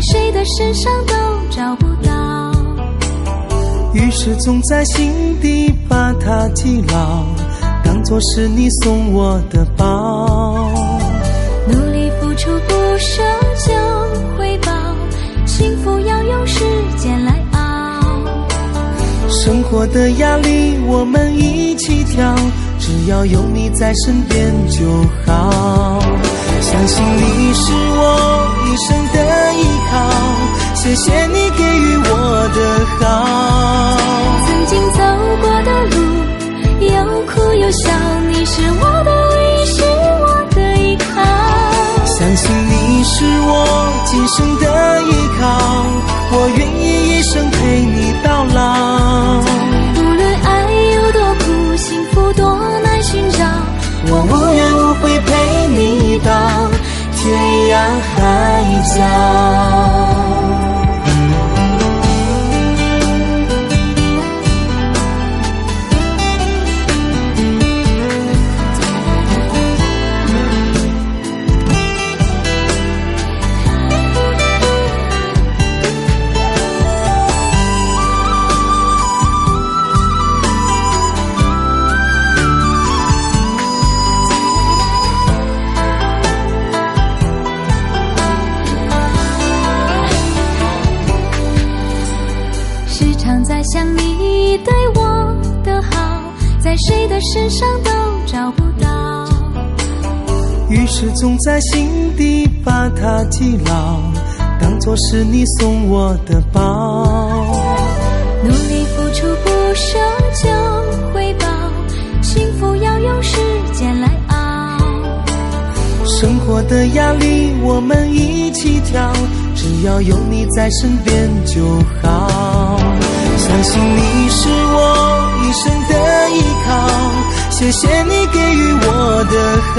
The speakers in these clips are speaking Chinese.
谁的身上都找不到，于是总在心底把它记牢，当作是你送我的宝。努力付出不奢求回报，幸福要用时间来熬。生活的压力我们一起挑，只要有你在身边就好。相信你是我一生的依靠，谢谢你给予我的好。曾经走过的路有哭有笑，你是我的唯一，是我的依靠。相信你是我今生的依靠，我愿意一生陪你到老。无论爱有多苦，幸福多难寻找，我无怨无悔陪你到天涯海角。想你对我的好，在谁的身上都找不到，于是总在心底把它记牢，当作是你送我的宝。努力付出不奢求回报，幸福要用时间来熬。生活的压力我们一起挑，只要有你在身边就好。相信你是我一生的依靠，谢谢你给予我的好。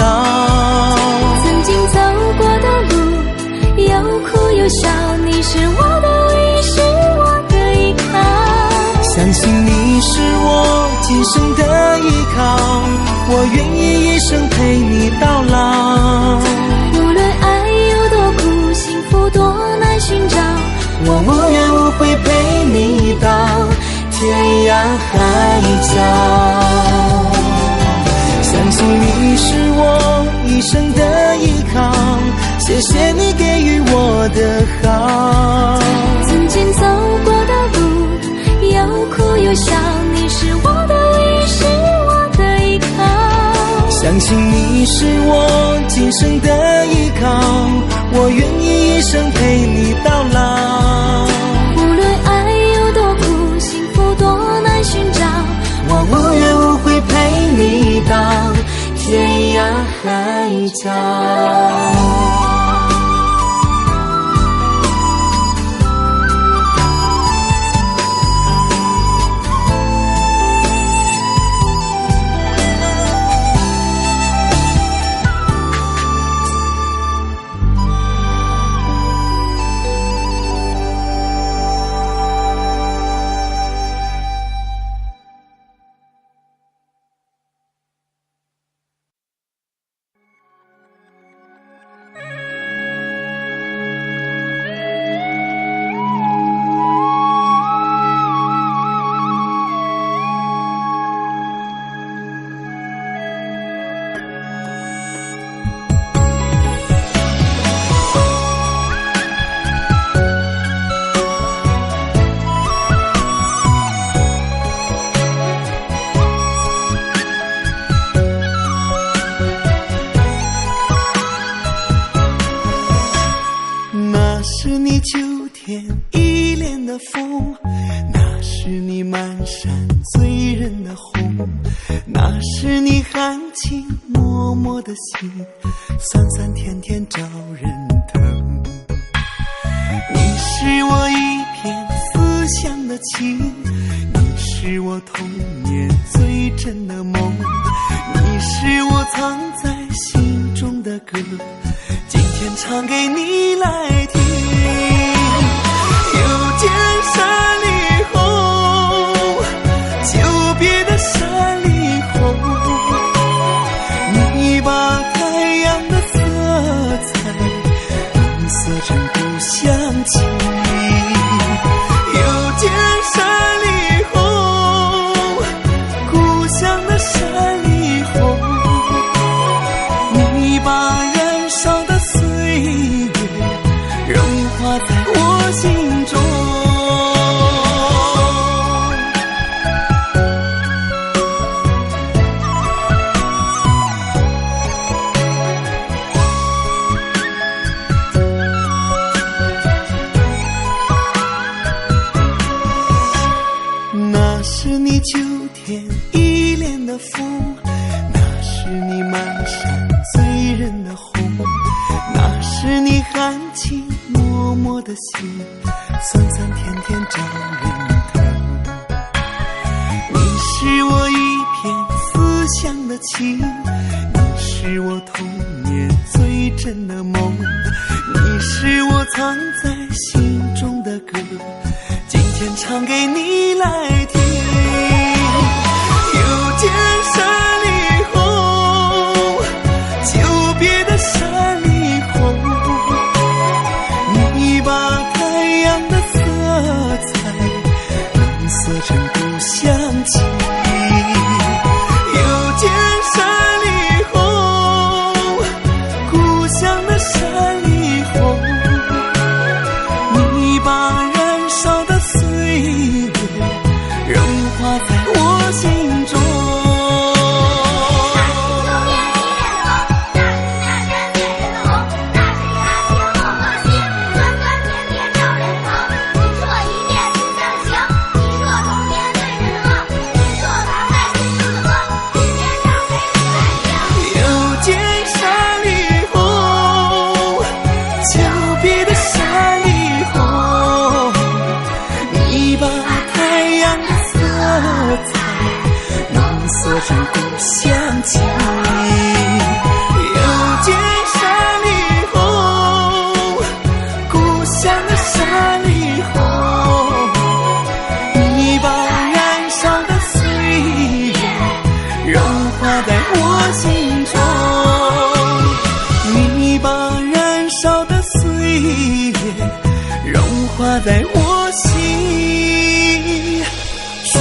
曾经走过的路有哭有笑，你是我的唯一，是我的依靠。相信你是我今生的依靠，我愿意一生陪你到老。无论爱有多苦，幸福多难寻找，我无怨无悔陪你到天涯海角。相信你是我一生的依靠，谢谢你给予我的好。曾经走过的路有哭有笑，你是我的唯一，是我的依靠。相信你是我今生的依靠，我愿意一生陪你到老。无论爱有多苦，幸福多难寻找，我无怨无悔陪你到天涯海角。酸酸甜甜招人疼，你是我一片思乡的情，你是我童年最真的梦，你是我藏在心中的歌，今天唱给你来听。又见山里红，久别的山里红，你把太阳的色彩颜色成故乡情。天依恋的风，那是你满山醉人的红，那是你含情脉脉的心，酸酸甜甜招人疼。你是我一片思乡的情，你是我童年最真的梦，你是我藏在心中的歌，今天唱给你来听。又见山里红，久别的山里红，你把太阳的色彩弄色成故乡情。又见山里红，故乡的山里红，你把燃烧的岁月融化在我心中。成故乡情，又见山里红，故乡的山里红，你把燃烧的岁月融化在我心中，你把燃烧的岁月融化在我心中。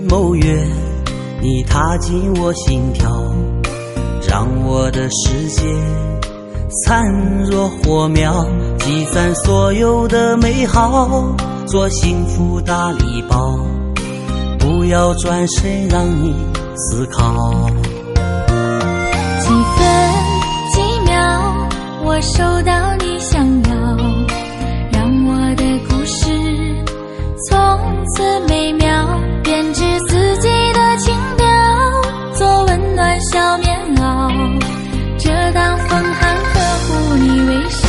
某月，你踏进我心跳，让我的世界灿若火苗，积攒所有的美好，做幸福大礼包，不要转身让你思考。几分几秒，我收到你想要，让我的故事从此美妙，编织自己的情调，做温暖小棉袄，遮挡风寒呵护你微笑。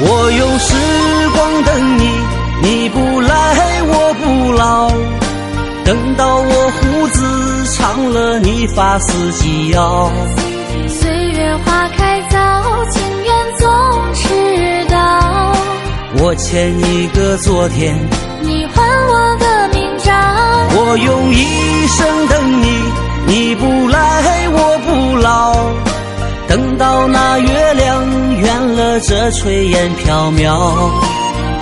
我用时光等你，你不来我不老，等到我胡子长了，你发丝细腰。岁月花开早，情缘总迟到，我欠一个昨天，你还我个明朝。我用一生等你，你不来我不老，等到那月亮圆了这炊烟缥缈。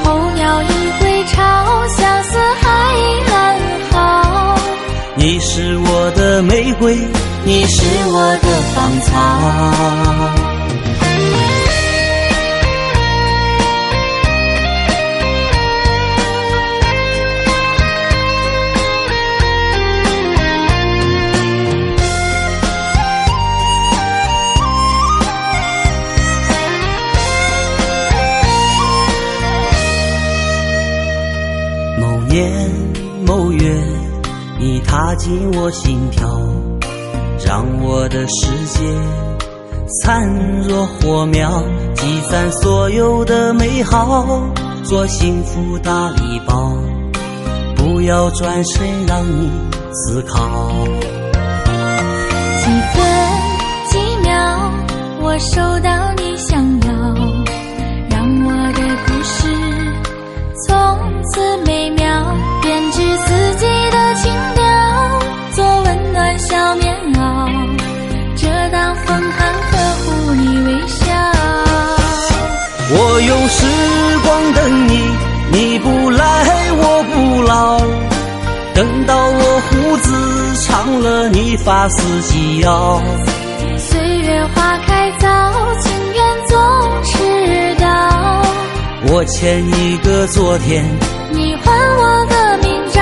候鸟一归巢，相思还烂好。你是我的玫瑰，你是我的芳草。某月，你踏进我心跳，让我的世界灿若火苗，积攒所有的美好，做幸福大礼包，不要转身让你思考。几分几秒，我收到你想要，让我的故事从此美妙，编织自己的情调，做温暖小棉袄，遮挡风寒呵护你微笑。我用时光等你，你不来我不等到我胡子长了，你发丝细摇。岁月花开早，情缘总迟到。我欠一个昨天，你还我个明朝。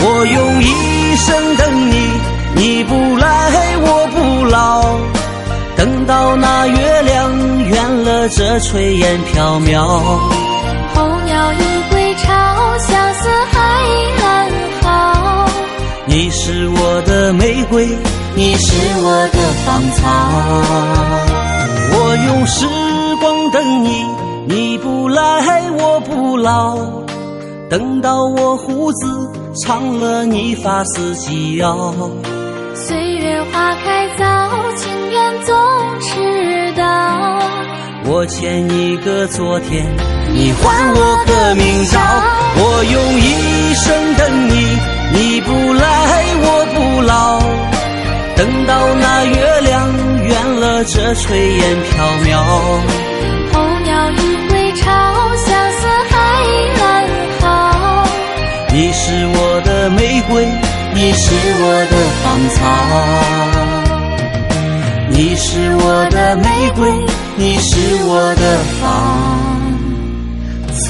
我用一生等你，你不来我不老。等到那月亮圆了，这炊烟缥缈。候鸟已归巢，相思还安好。你是我的玫瑰，你是我的芳草。我用时光等你，你不来我不老。等到我胡子长了，你发丝细摇。岁月花开早，情缘总迟到。我欠一个昨天，你还我个明朝。我用一生等你，你不来我不老。等到那月亮圆了，这炊烟缥缈。候鸟已归巢，相思还安好。你是我的玫瑰，你是我的芳草。你是我的玫瑰，你是我的芳草。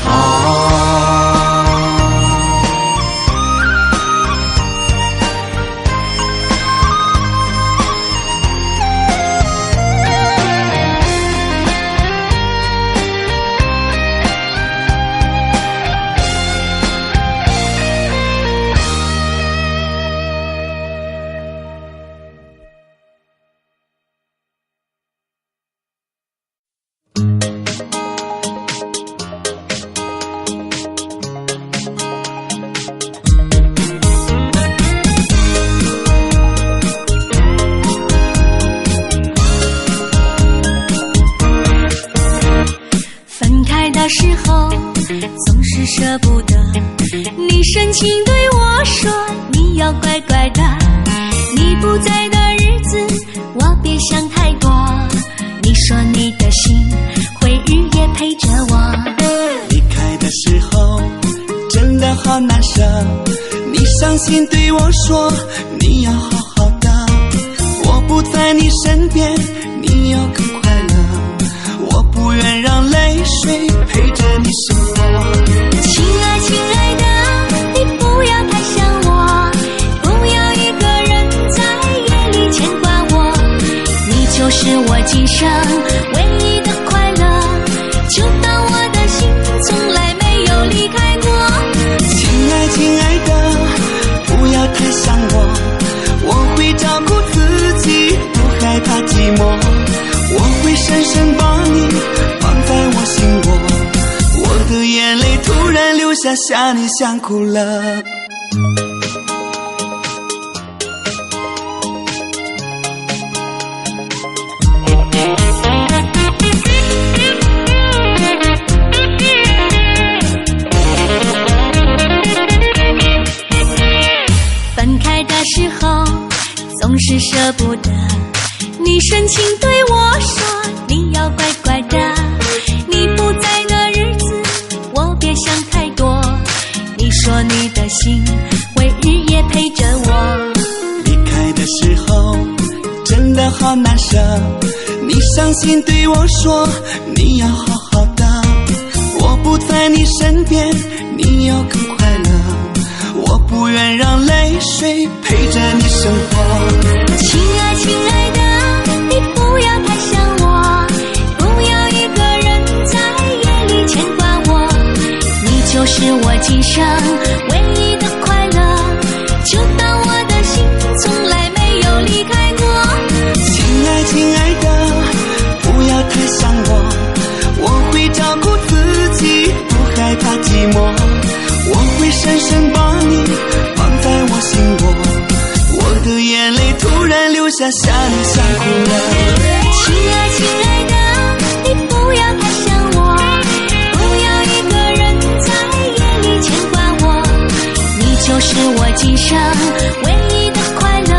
的时候总是舍不得，你深情对我说你要乖乖的，你不在的日子我别想太多，你说你的心会日夜陪着我。离开的时候真的好难舍，你伤心对我说你要好好的，我不在你身边你要更快乐，我不愿让泪水陪着你生活。亲爱亲爱的，你不要太想我，不要一个人在夜里牵挂我，你就是我今生唯一的快乐，就当我的心从来没有离开过。亲爱亲爱的，不要太想我，我会照顾自己，不害怕寂寞，我会深深把你放在我心窝，我的眼泪突然流下，想你想哭了。分开的时候总是舍不得，你深情对我说你要乖乖的，你不在的日子我别想太多，你说你的心会日夜陪着我。离开的时候真的好难舍，你伤心对我说你要好好的，我不在你身边你要更快乐，我不愿让泪水陪着你生活。亲爱亲爱的，你不要太想我，不要一个人在夜里牵挂我，你就是我今生唯一的快乐，就当我的心从来没有离开过。亲爱亲爱的，不要太想我，我会照顾自己，不害怕寂寞，我会深深把你放在我心窝，我的眼泪突然流下，想你想哭了。亲爱亲爱的，你不要太想我，不要一个人在夜里牵挂我，你就是我今生唯一的快乐，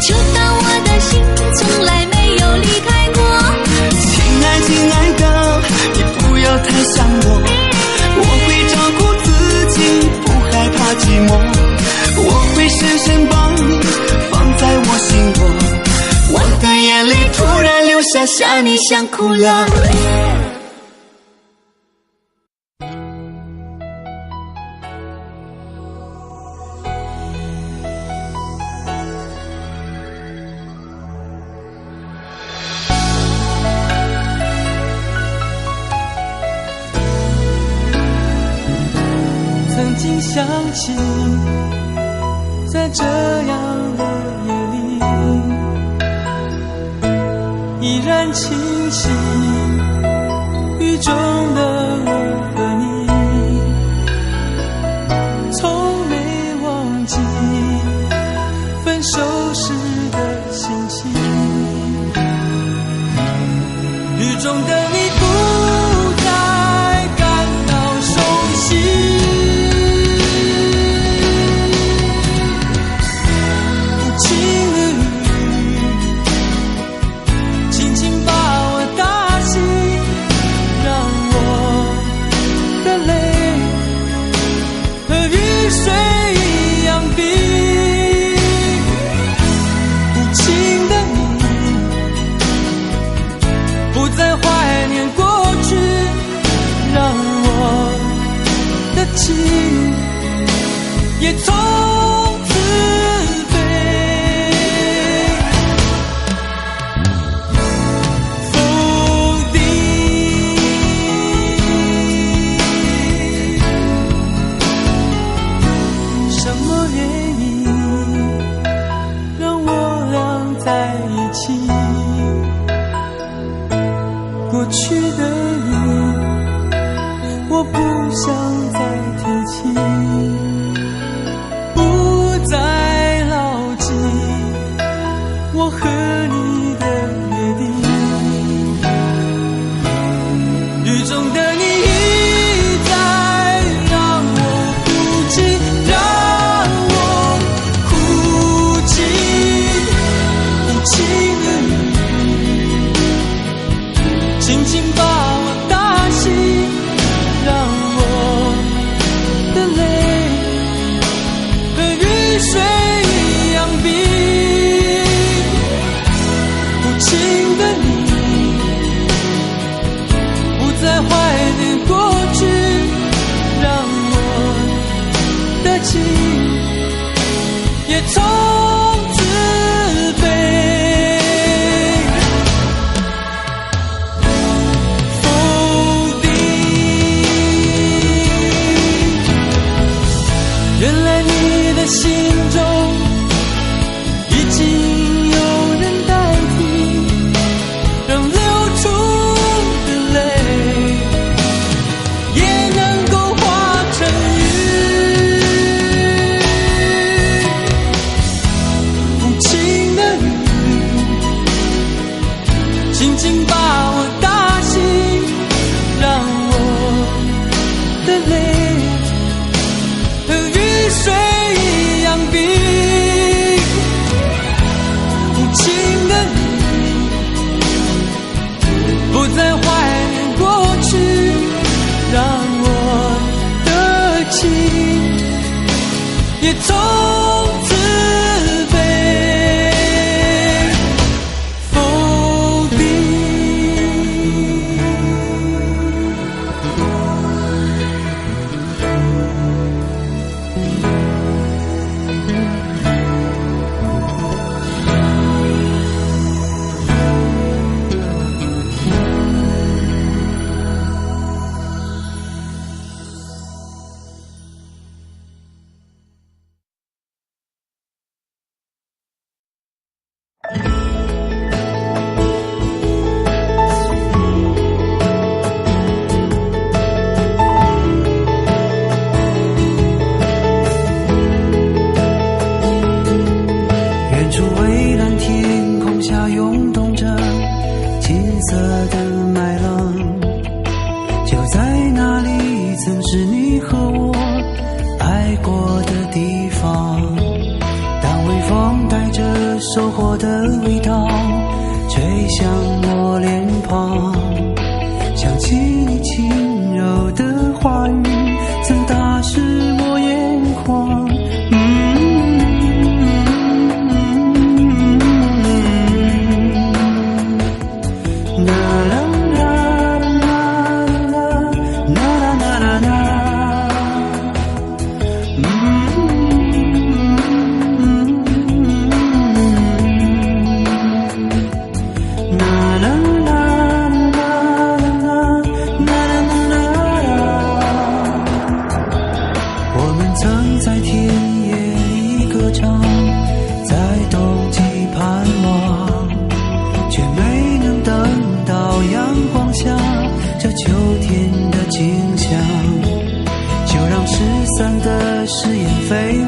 就当我的心从来没有离开过。亲爱亲爱的，你不要太想我，我会照顾自己，不害怕寂寞，傻你想哭了。曾经想起，在这样的夜里，依然清晰雨中的我和你，从没忘记分手时的心情。雨中的你不再感到熟悉，也从此飞。否定什么原因让我俩在一起？过去的你，我不想再提起。我和你的约定，雨中的你一再让我哭泣，让我哭泣，无情的你轻轻把我打醒，让我的泪和雨水一样冰。情的你，不再怀念过去，让我的情也从此飞。否定，原来你的心中已经轻轻把我打醒，让我的泪和雨水一样冰。无情的你，不再怀念过去，让我的情也从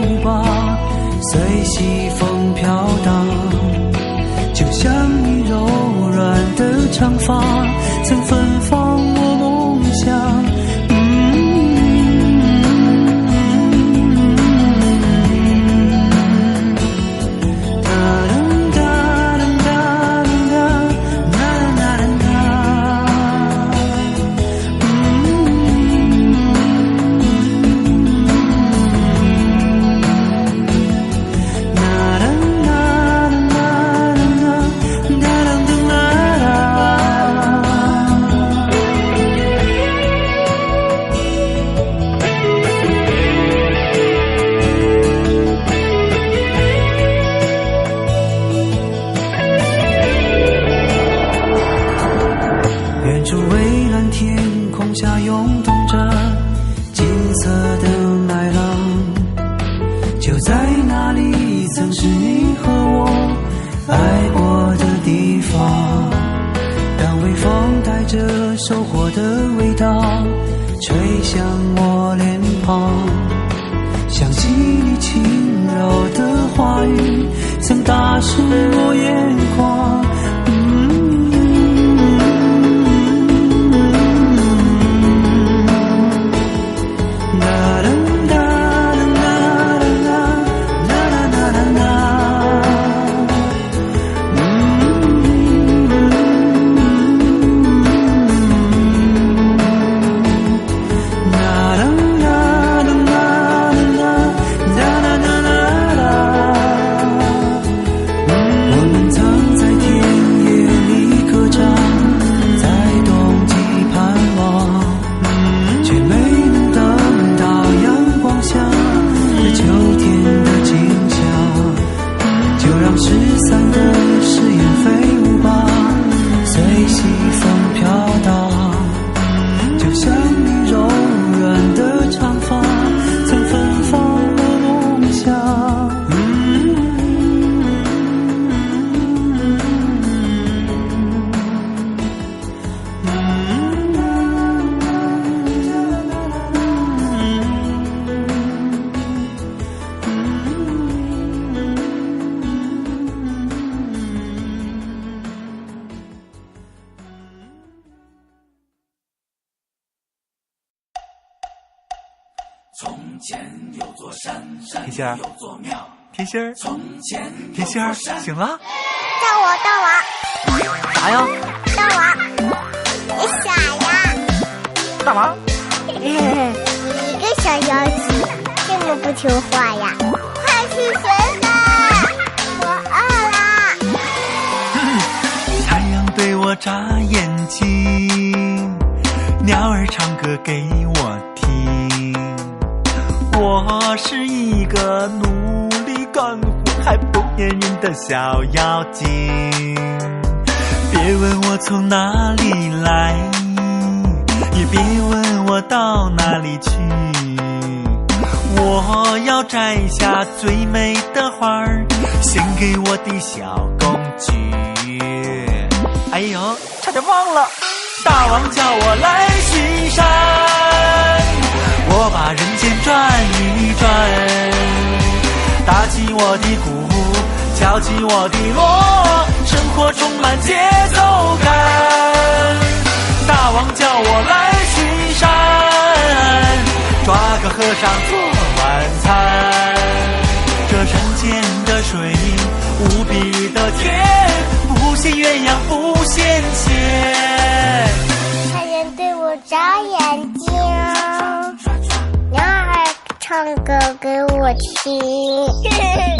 舞吧，随西风飘荡，就像你柔软的长发曾芬芳我梦想。收获的味道吹向我脸庞，想起你轻柔的话语曾打湿我眼眶。从前有座山，甜心儿，有座庙。甜心儿，从前甜心儿，醒了？到我，啥呀？到我，你傻呀？干嘛？你一个小妖精，这么不听话呀？快去学吧，我饿了。太阳对我眨眼睛，鸟儿唱歌给我听。我是一个努力干活还不粘人的小妖精，别问我从哪里来，也别问我到哪里去。我要摘下最美的花儿，献给我的小公举。哎呦，差点忘了，大王叫我来巡山，我把人间转一转，打起我的鼓，敲起我的锣，生活充满节奏感。大王叫我来巡山，抓个和尚做晚餐。这山间的水无比的甜，不羡鸳鸯不羡仙。太阳对我眨眼睛，鸟儿唱歌给我听。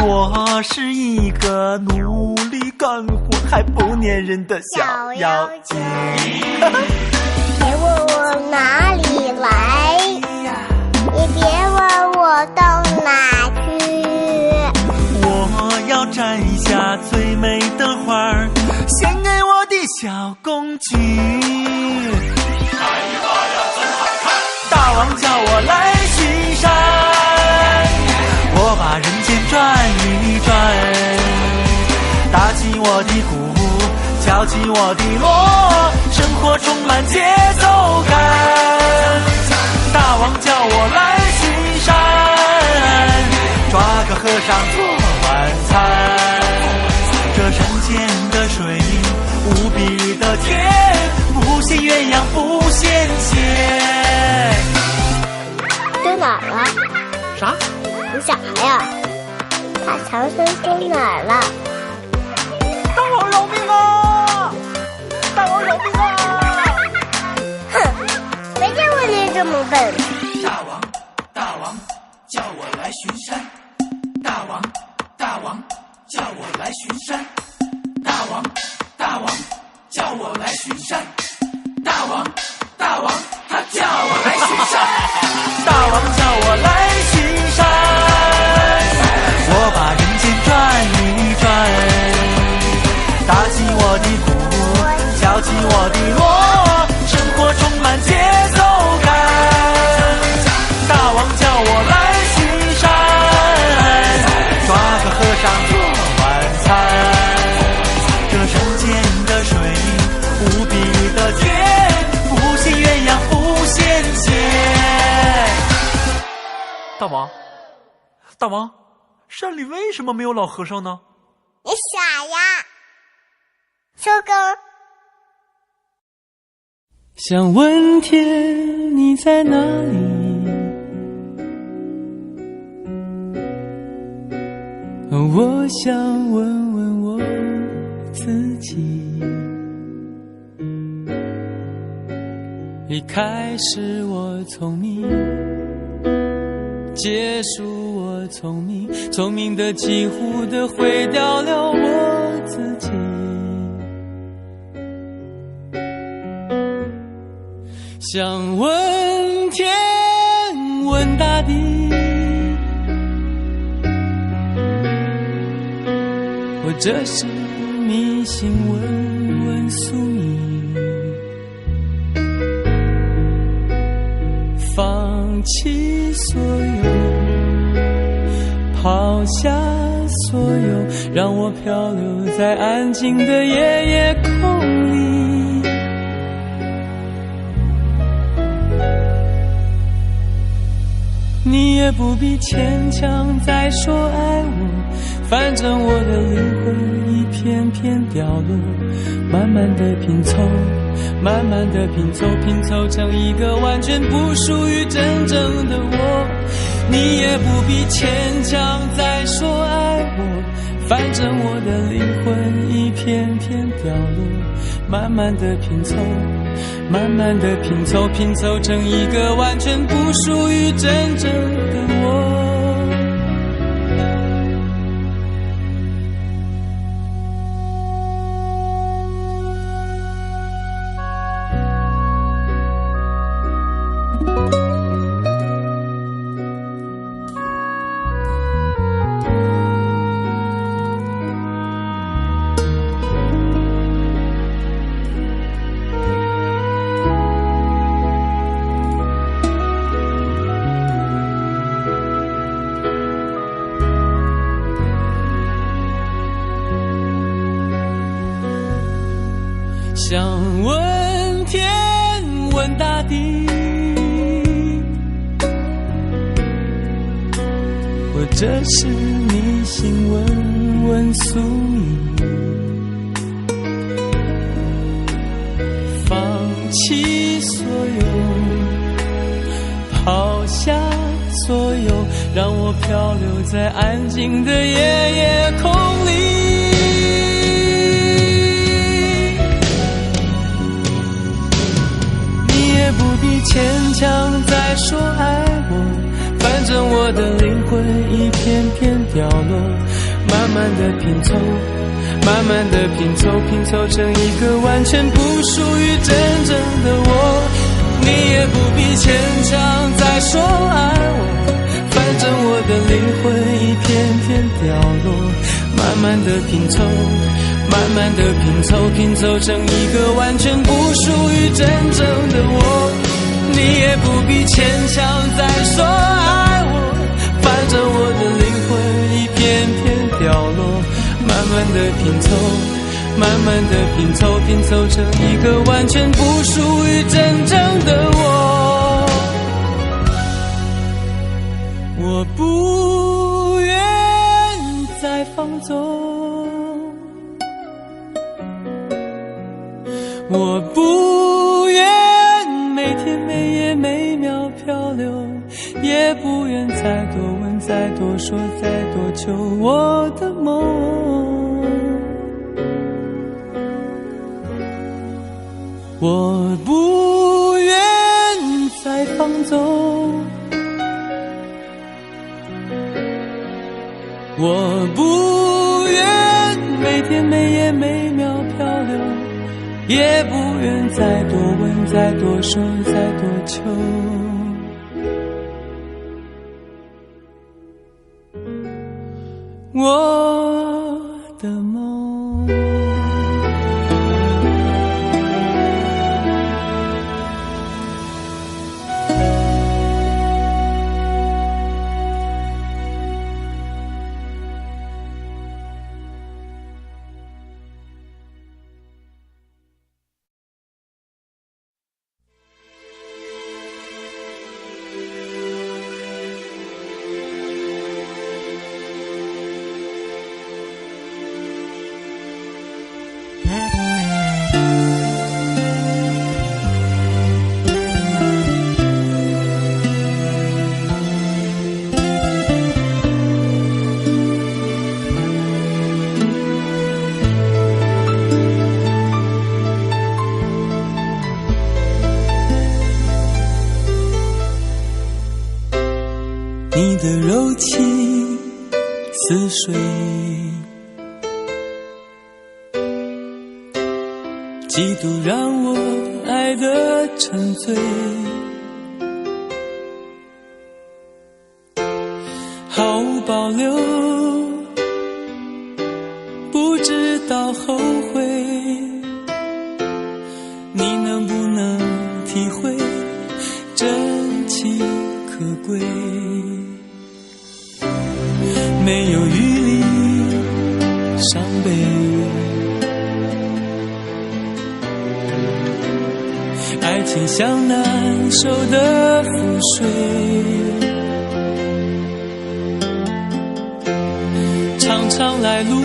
我是一个努力干活还不粘人的小妖精。别问我哪里来，也别问我到哪去。我要摘下最美的花儿，献给我的小公举。大王叫我来巡山，我把人间转一转，打起我的鼓，敲起我的锣，生活充满节奏感。大王叫我来巡山，抓上做晚餐。这山间的水无比的甜，不羡鸳鸯不羡仙。丢哪儿了？啥？你啥呀？把长生丢哪儿了？大王饶命啊！大王饶命啊！哼，没见过你这么笨。大王，叫我来巡山。大王，叫我来巡山。大王，叫我来巡山。大王，他叫我来巡山。大王叫我来巡山，我把人间转一转，打起我的鼓，敲起我的锣，生活充满节奏感。大王叫我来巡山，抓个和尚做晚餐。这山间的水无比的甜，不羡鸳鸯不羡仙。大王，山里为什么没有老和尚呢？你傻呀！收工。想问天，你在哪里？我想问问我自己。一开始我聪明，结束我聪明，聪明的几乎的毁掉了我自己。想问天，问大地，或者是迷信问问宿命。放弃所有，抛下所有，让我漂流在安静的夜夜空里。你也不必牵强再说爱我，反正我的灵魂一片片掉落，慢慢的拼凑，慢慢的拼凑，拼凑成一个完全不属于真正的我。你也不必牵强再说爱我，反正我的灵魂一片片掉落，慢慢的拼凑，慢慢的拼凑，拼凑成一个完全不属于真正的我。想问天，问大地，或者是迷信问问宿命。放弃所有，抛下所有，让我漂流在安静的夜夜空里。不必牵强再说爱我，反正我的灵魂一片片掉落，慢慢的拼凑，慢慢的拼凑，拼凑成一个完全不属于真正的我。你也不必牵强再说爱我，反正我的灵魂一片片掉落，慢慢的拼凑，慢慢的拼凑，拼凑成一个完全不属于真正的我。你也不必牵强再说爱我，反正我的灵魂一片片掉落，慢慢的拼凑，慢慢的拼凑，拼凑成一个完全不属于真正的我。我不愿我不愿每天每夜每秒漂流，也不愿再多问再多说再多求我的梦。我不愿再放纵，我不愿每天每夜每秒漂流，也不愿再多问再多说再多求我的梦。你的柔情似水，几度让我爱得沉醉，毫无保留，不知道后悔。你能不能体会真情可贵？没有余力伤悲，爱情像难收的覆水，常常来路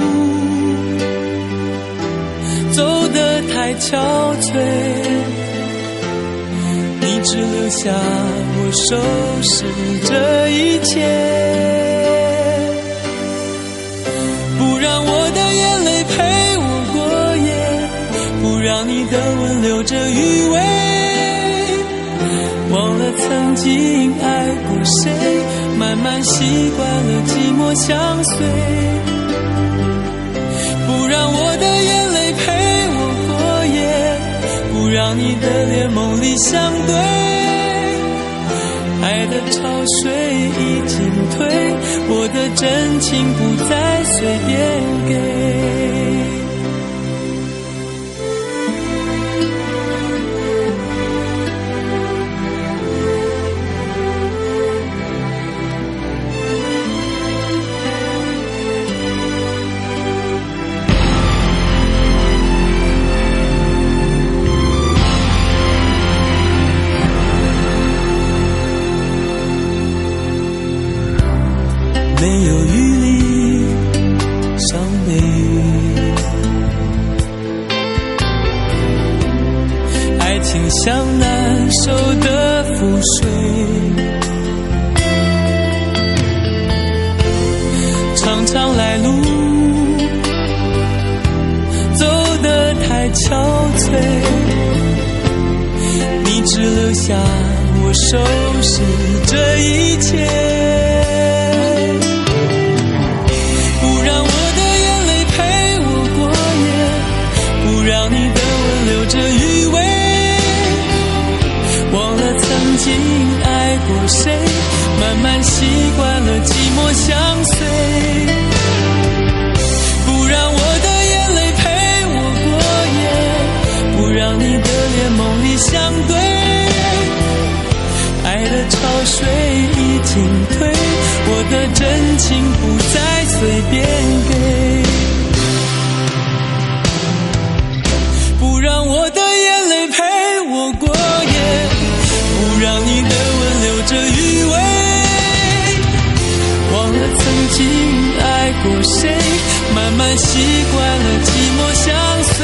走得太憔悴，你只留下我收拾这一切。不让我的眼泪陪我过夜，不让你的吻留着余味，忘了曾经爱过谁，慢慢习惯了寂寞相随。不让我的眼泪陪我过夜，不让你的脸梦里相对，爱的潮水已经退，我的真情不再随便给。没有余力伤悲，爱情像难收的覆水，常常来路走得太憔悴，你只留下我收拾这一切。让你的吻留着余味，忘了曾经爱过谁，慢慢习惯了寂寞相随。不让我的眼泪陪我过夜，不让你的脸梦里相对，爱的潮水已经退，我的真情不再随便给。不让我的眼泪陪我过夜，不让你的吻留着余味，忘了曾经爱过谁，慢慢习惯了寂寞相随。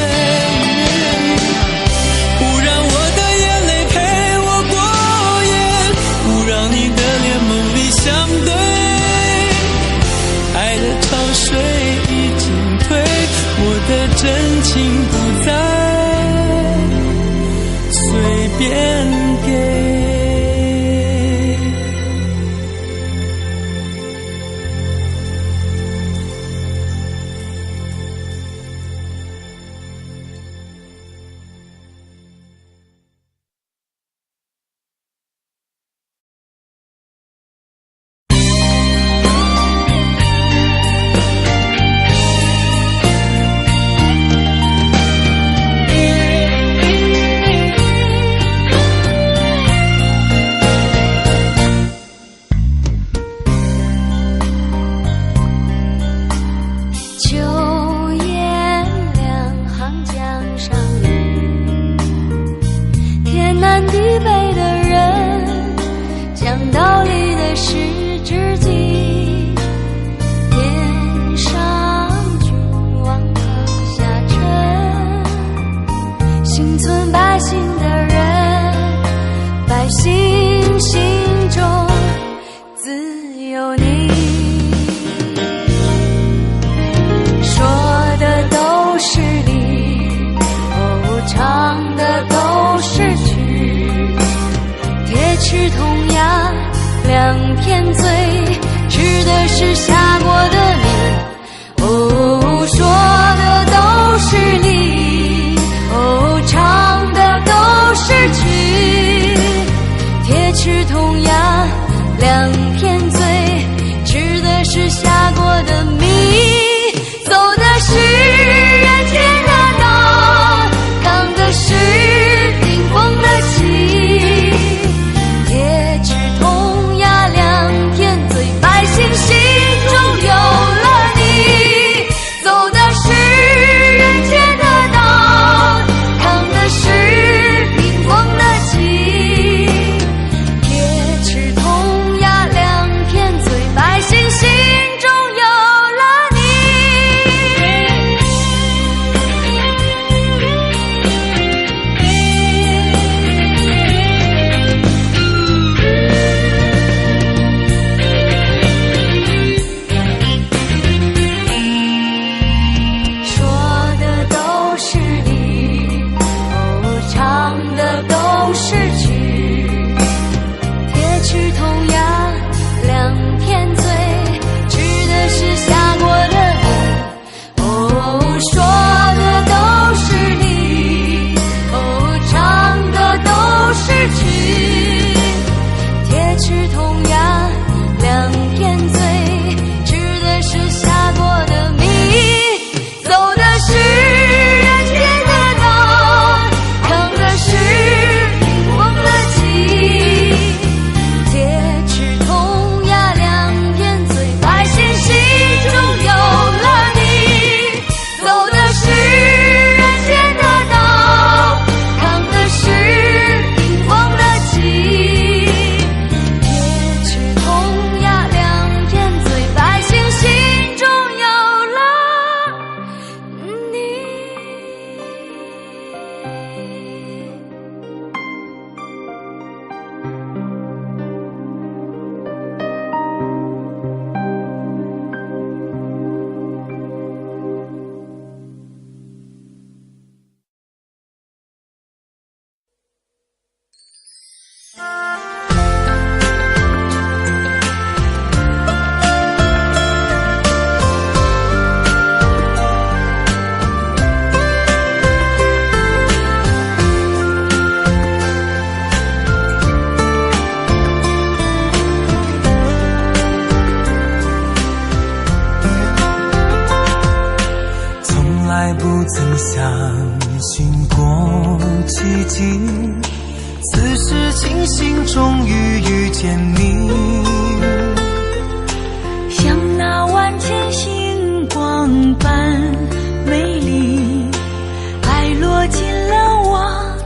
水已经退，我的真情不再随便给。此时庆幸终于遇见你，像那万千星光般美丽，爱落进了我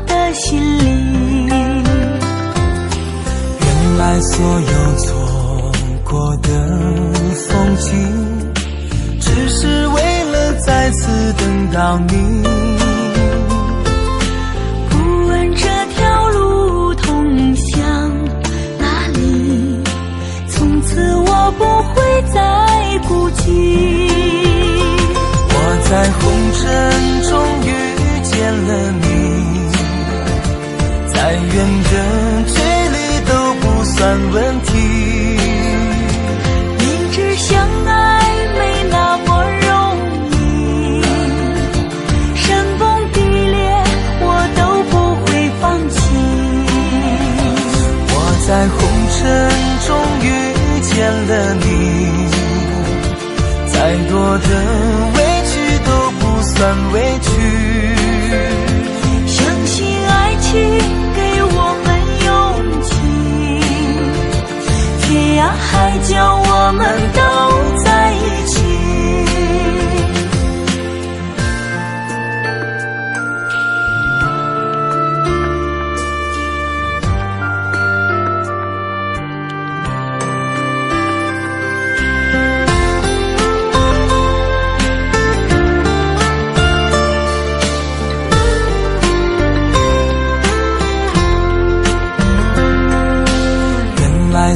的心里。原来所有错过的风景，只是为了再次等到你。不问这条路通向哪里，从此我不会再孤寂。红尘中遇见了你，再远的距离都不算问题。明知相爱没那么容易，山崩地裂我都不会放弃。我在红尘中遇见了你，再多的委屈都不算委屈。相信爱情给我们勇气，天涯海角我们都在一起。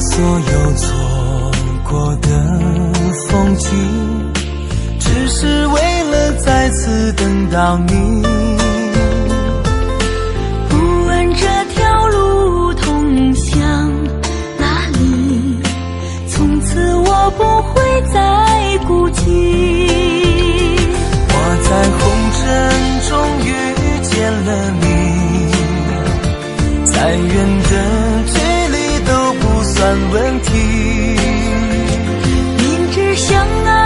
所有错过的风景，只是为了再次等到你。不问这条路通向哪里，从此我不会再孤寂。我在红尘中遇见了你，再远的距离都不算问题。明知相爱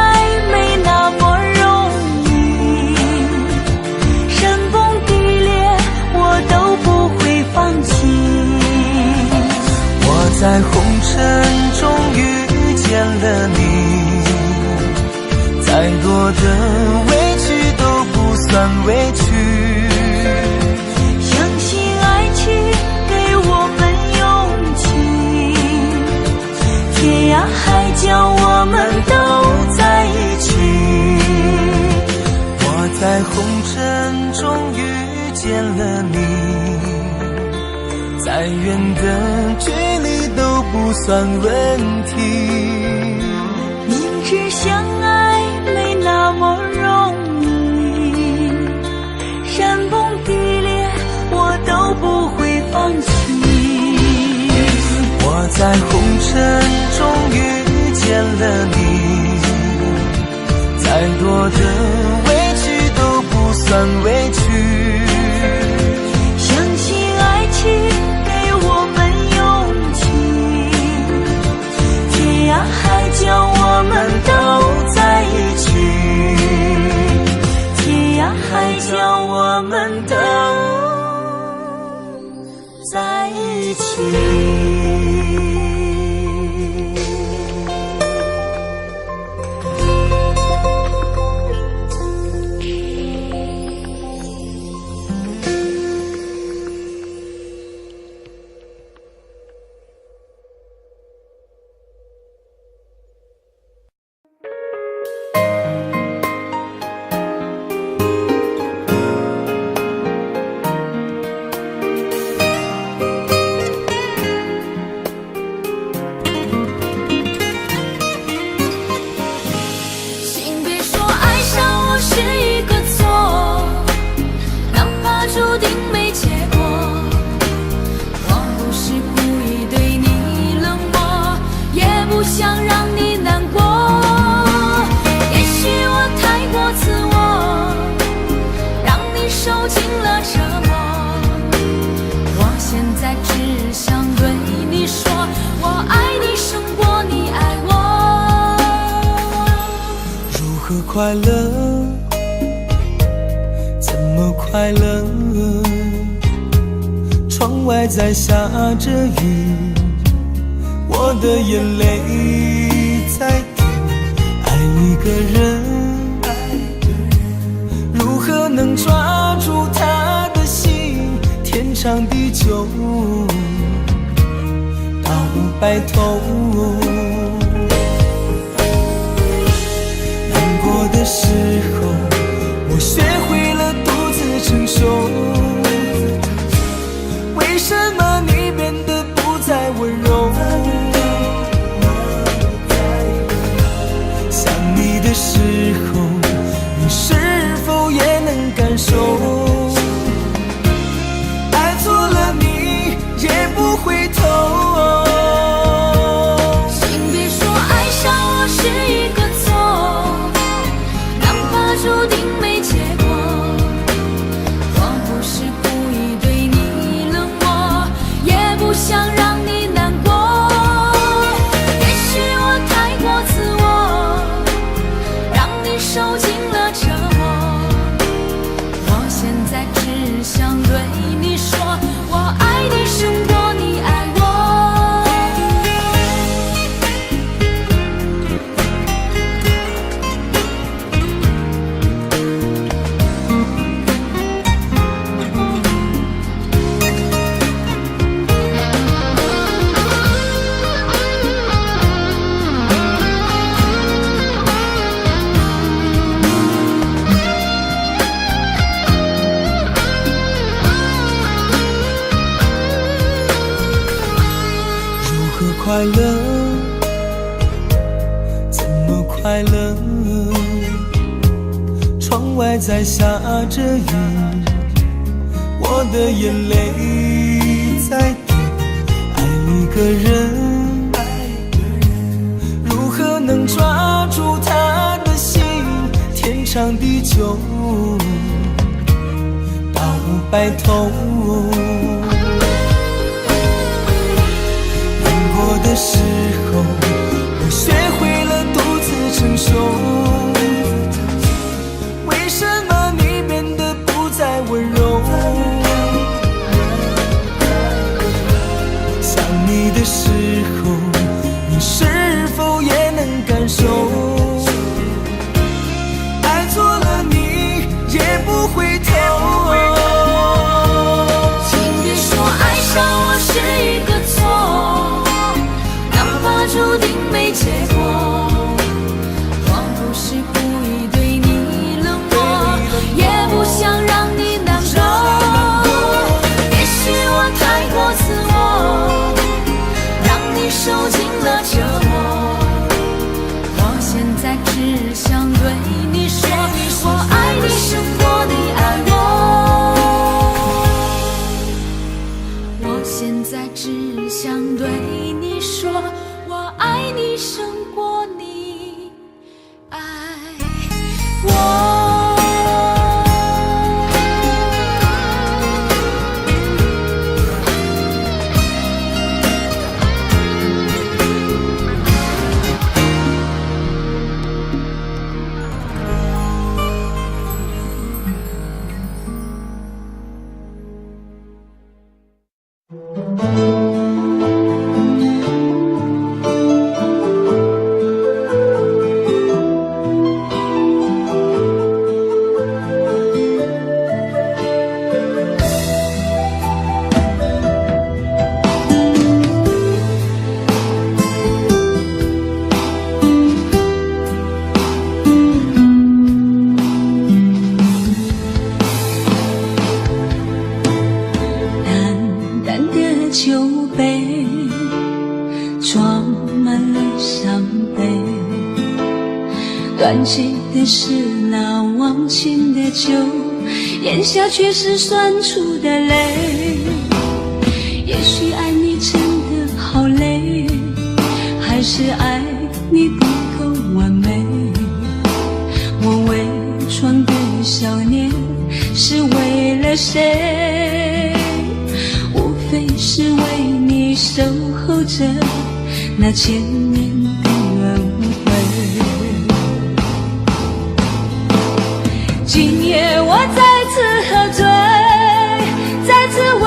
没那么容易，山崩地裂我都不会放弃。我在红尘中遇见了你，再多的委屈都不算委屈。相信爱情给我们勇气，天涯海角我们都在一起。我在红尘中遇见了你，再远的距离都不算问题。明知相爱没那么容易，山崩地裂我都不会放弃。我在红尘中遇见了你，再多的委屈都不算委屈。相信爱情给我们勇气，天涯海角我们都在一起。天涯海角我们都在一起。快乐，怎么快乐？窗外在下着雨，我的眼泪在滴。爱一个人，如何能抓住他的心？天长地久，到白头。的时候，我学会了独自承受。为什么你变得不再温柔？想你的时候，你是否快乐？怎么快乐？窗外在下着雨，我的眼泪在滴。爱一个人，如何能抓住他的心？天长地久到白头。难过的时候，我学会了独自承受。为什么你变得不再温柔？想你的时候，你是否也能感受？爱错了你也不回头。请别说爱上我是一个错，哪怕注定没结果。我不是故意对你冷漠，也不想让你难过。也许我太过自我，让你受尽了折磨。我现在只想对你说，我爱你胜过你爱我。我现在只想对你说，我爱你胜过你爱我。断气的是那忘情的酒，咽下却是酸楚的泪。也许爱你真的好累，还是爱你不够完美。我伪装的想念是为了谁？无非是为你守候着那千年的轮回。今夜我再次喝醉，再次为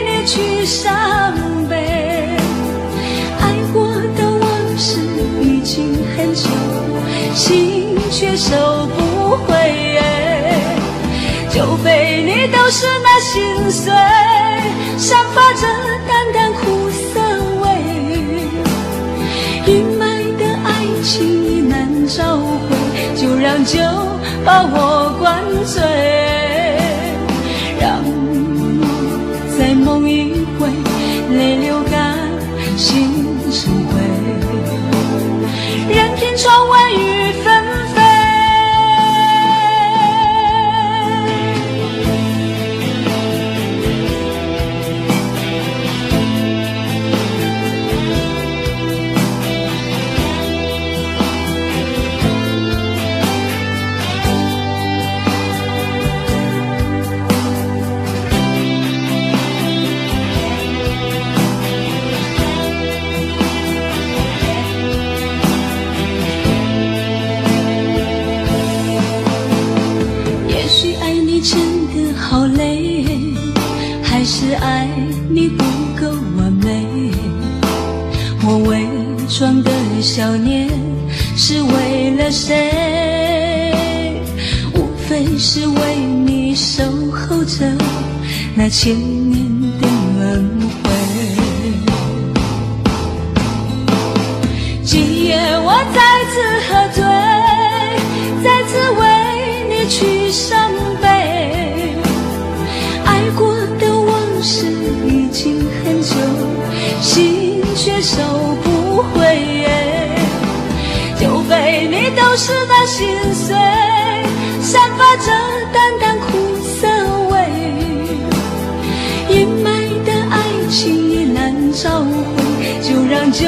你去伤悲。爱过的往事已经很久，心却收不回。酒杯里都是那心碎，散发着淡淡苦涩味。阴霾的爱情已难找回，就让酒把我灌醉，让我再梦一回，泪流干，心成灰，任凭窗外雨纷飞。好累，还是爱你不够完美。我伪装的笑脸是为了谁？无非是为你守候着那千年的轮回。今夜我再次喝醉，再次为你去伤悲。爱过的往事已经很久，心却收都是那心碎，散发着淡淡苦涩味。阴霾的爱情也难找回，就让酒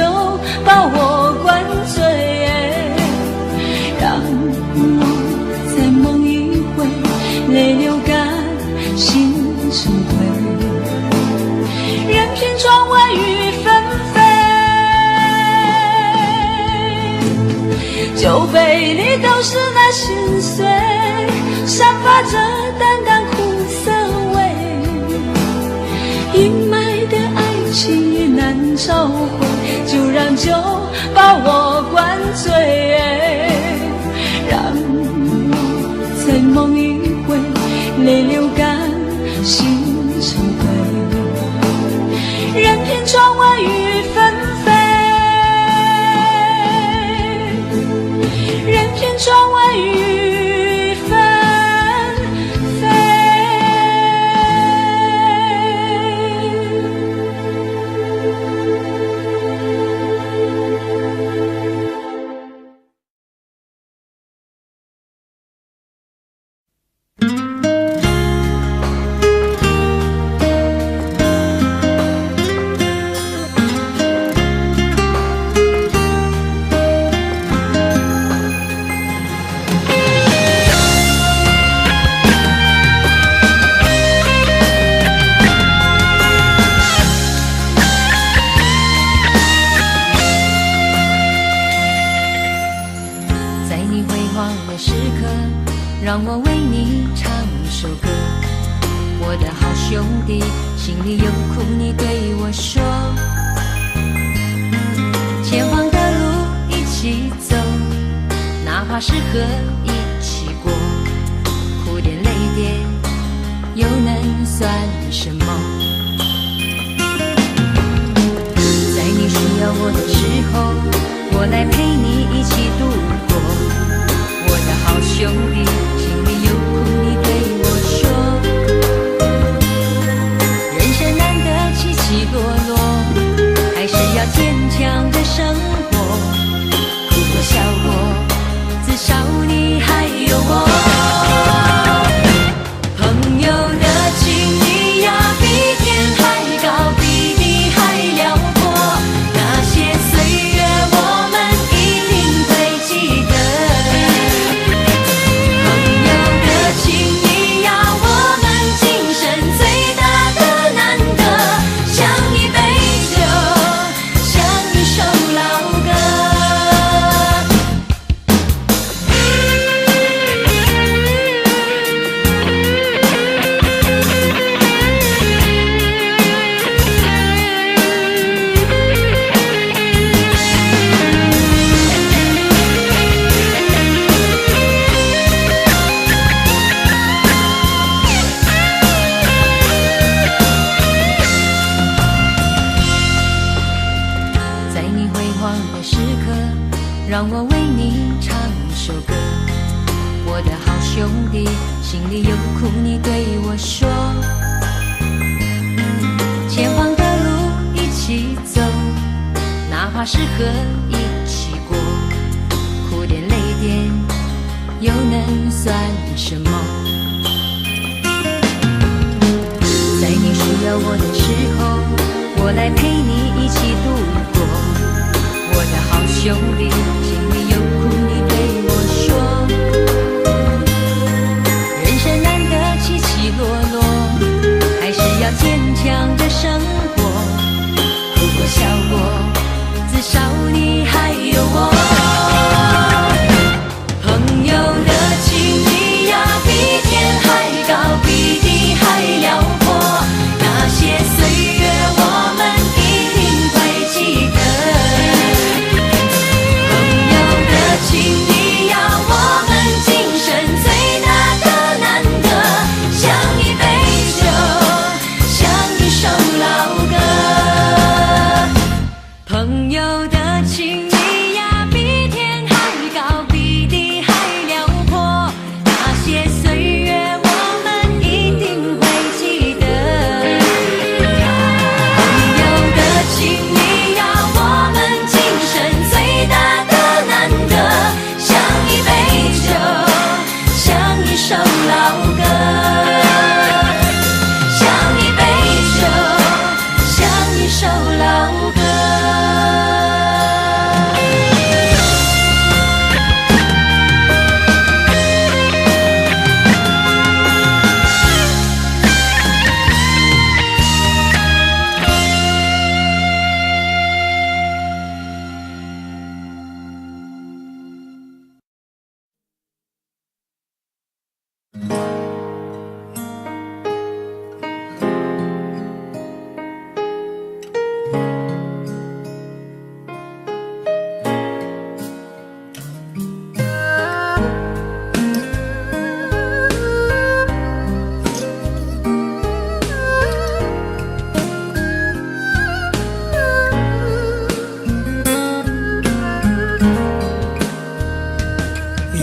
把我灌醉，让我再梦一回，泪流干，心成灰。任凭窗外雨纷飞，酒杯里都是那心碎，散发着淡淡苦涩味。阴霾的爱情也难找回，就让酒把我灌醉，让我再梦一回，泪流干，心成灰。任凭窗外雨纷飞，任凭窗外雨纷飞。让我为你唱首歌，我的好兄弟，心里有苦你对我说，前方的路一起走，哪怕是河一起过，苦点累点又能算什么？在你需要我的时候，我来陪你一起度过，我的好兄弟，心里有苦你对我说，人生难得起起落落，还是要坚强的生活，哭过笑过，至少你还有我。朋友的情谊呀，比天还高，比地还辽阔，那些岁月我们一定会记得。朋友的情谊呀，我们今生最大的难得，像一杯酒，像一首老歌。在你辉煌的时刻，让我为你唱首歌，我的好兄弟，心里有苦你对我说，前方的路一起走，哪怕是河一起过，苦点累点又能算什么？在你需要我的时候，我来陪你一起度过，我的好兄弟，心里有苦你对我说，人生难得起起落落，还是要坚强的生活，哭过笑过，至少你还有我。朋友的情谊呀，比天还高，比地还辽阔，那些岁月我们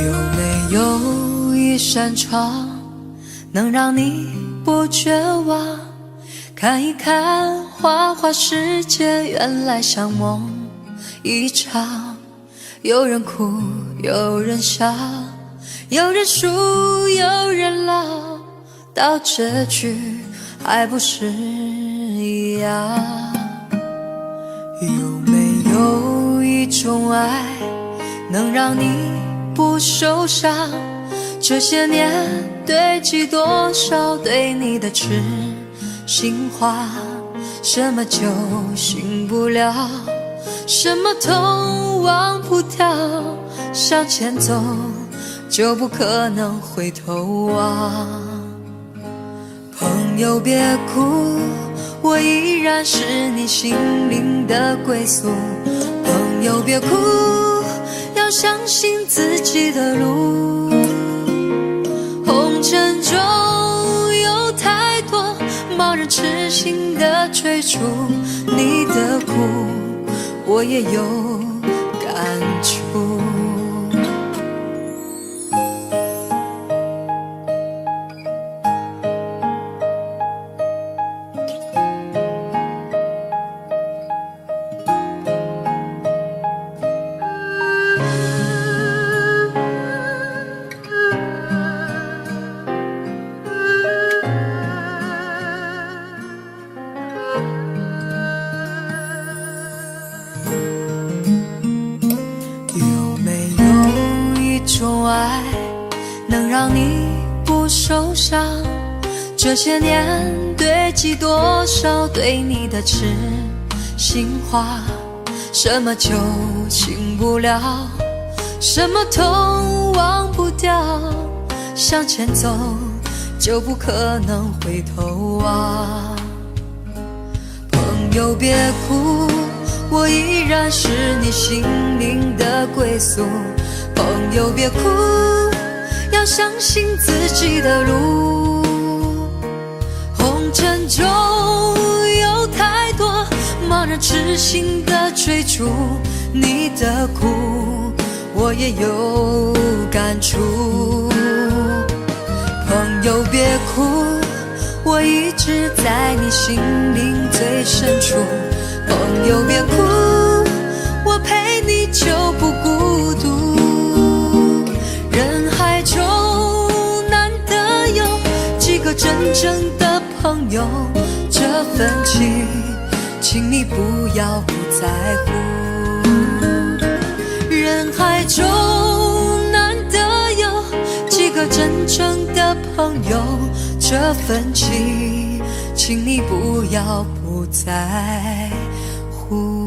有没有一扇窗，能让你不绝望？看一看花花世界，原来像梦一场。有人哭，有人笑，有人输，有人老，到结局还不是一样？有没有一种爱，能让你不受伤？这些年堆积多少对你的痴心话？什么酒醒不了，什么痛忘不掉，向前走就不可能回头望。朋友别哭，我依然是你心灵的归宿。朋友别哭，要相信自己的路。红尘中有太多盲人痴心的追逐，你的苦我也有感触。这些年堆积多少对你的痴心话？什么酒醒不了，什么痛忘不掉，向前走就不可能回头望。朋友别哭，我依然是你心灵的归宿。朋友别哭，要相信自己的路。红尘中有太多盲人痴心的追逐，你的苦我也有感触。朋友别哭，我一直在你心灵最深处。朋友别哭，我陪你就不孤独。人海中难得有几个真正的朋友，这份情请你不要不在乎。人海中难得有几个真正的朋友，这份情请你不要不在乎。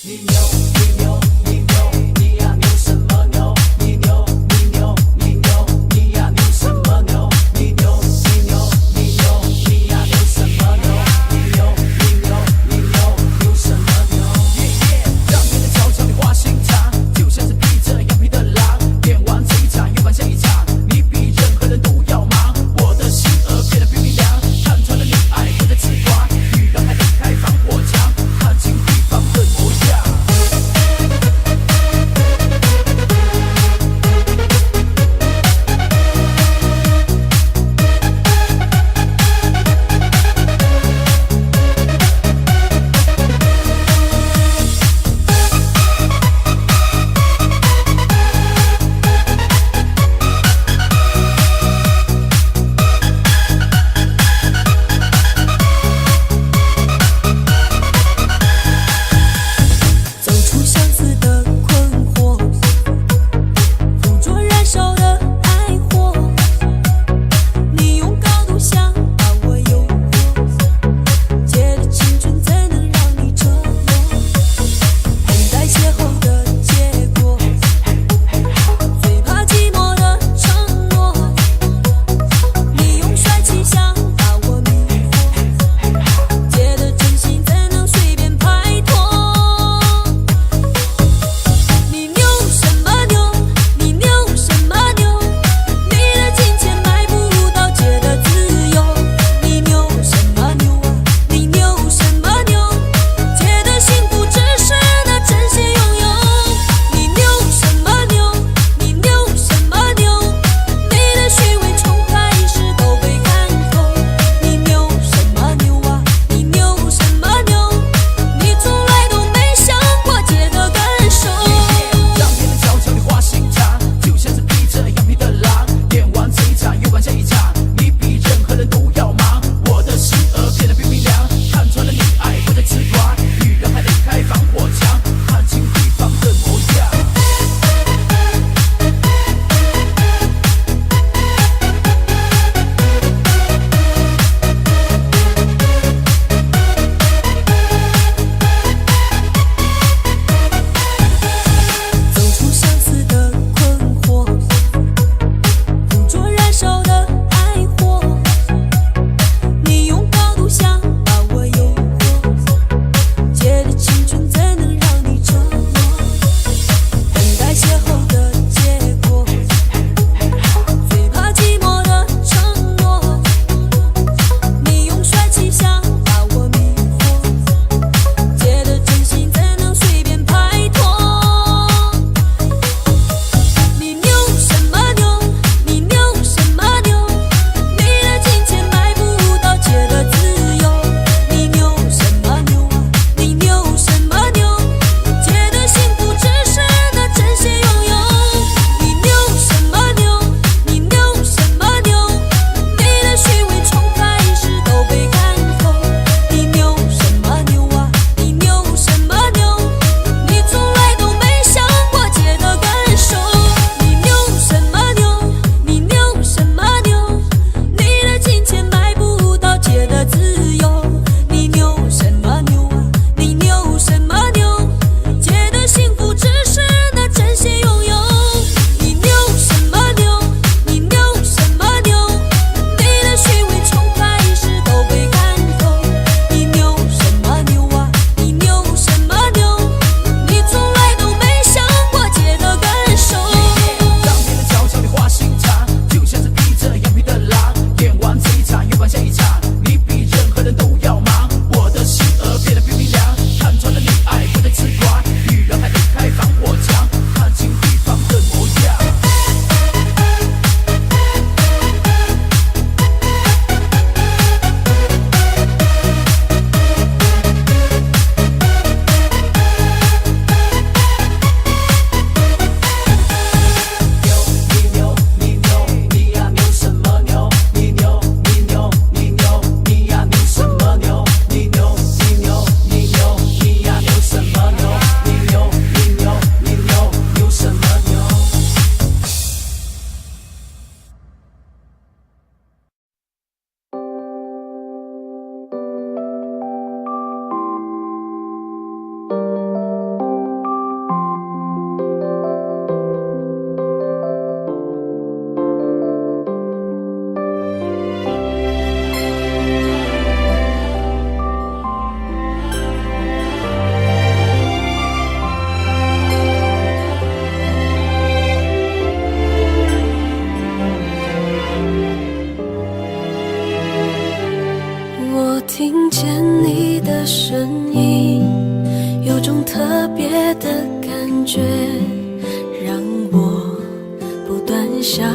你牛，你牛，你牛，你呀牛什么牛？你牛，你牛，你牛，你呀牛什么牛？你牛，你牛，你牛，你呀牛什么牛？你牛，你牛，你牛，牛什么牛？让别人瞧瞧你花心肠，就像是披着羊皮的狼。演完这一场，又完下一场，你比任何人都要忙。我的心儿变得冰冰凉，看穿了你爱我的痴狂，女人还得开放火墙，看清对方的模样。听见你的声音，有种特别的感觉，让我不断想，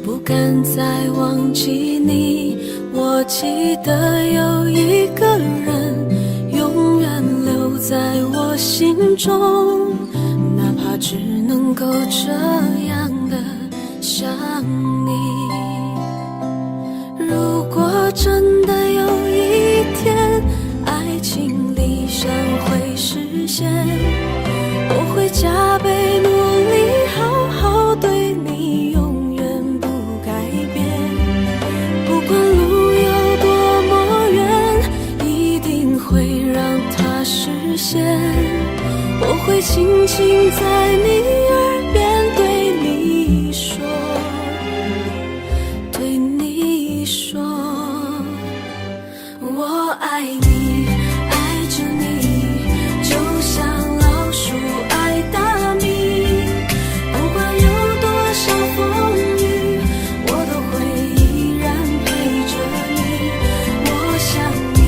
不敢再忘记你。我记得有一个人永远留在我心中，哪怕只能够这样的想你。如果真的有一天爱情理想会实现，我会加倍努力好好对你，永远不改变。不管路有多么远，一定会让它实现。我会轻轻在你耳边对你说，对你说，我爱你，爱着你，就像老鼠爱大米。不管有多少风雨，我都会依然陪着你。我想你，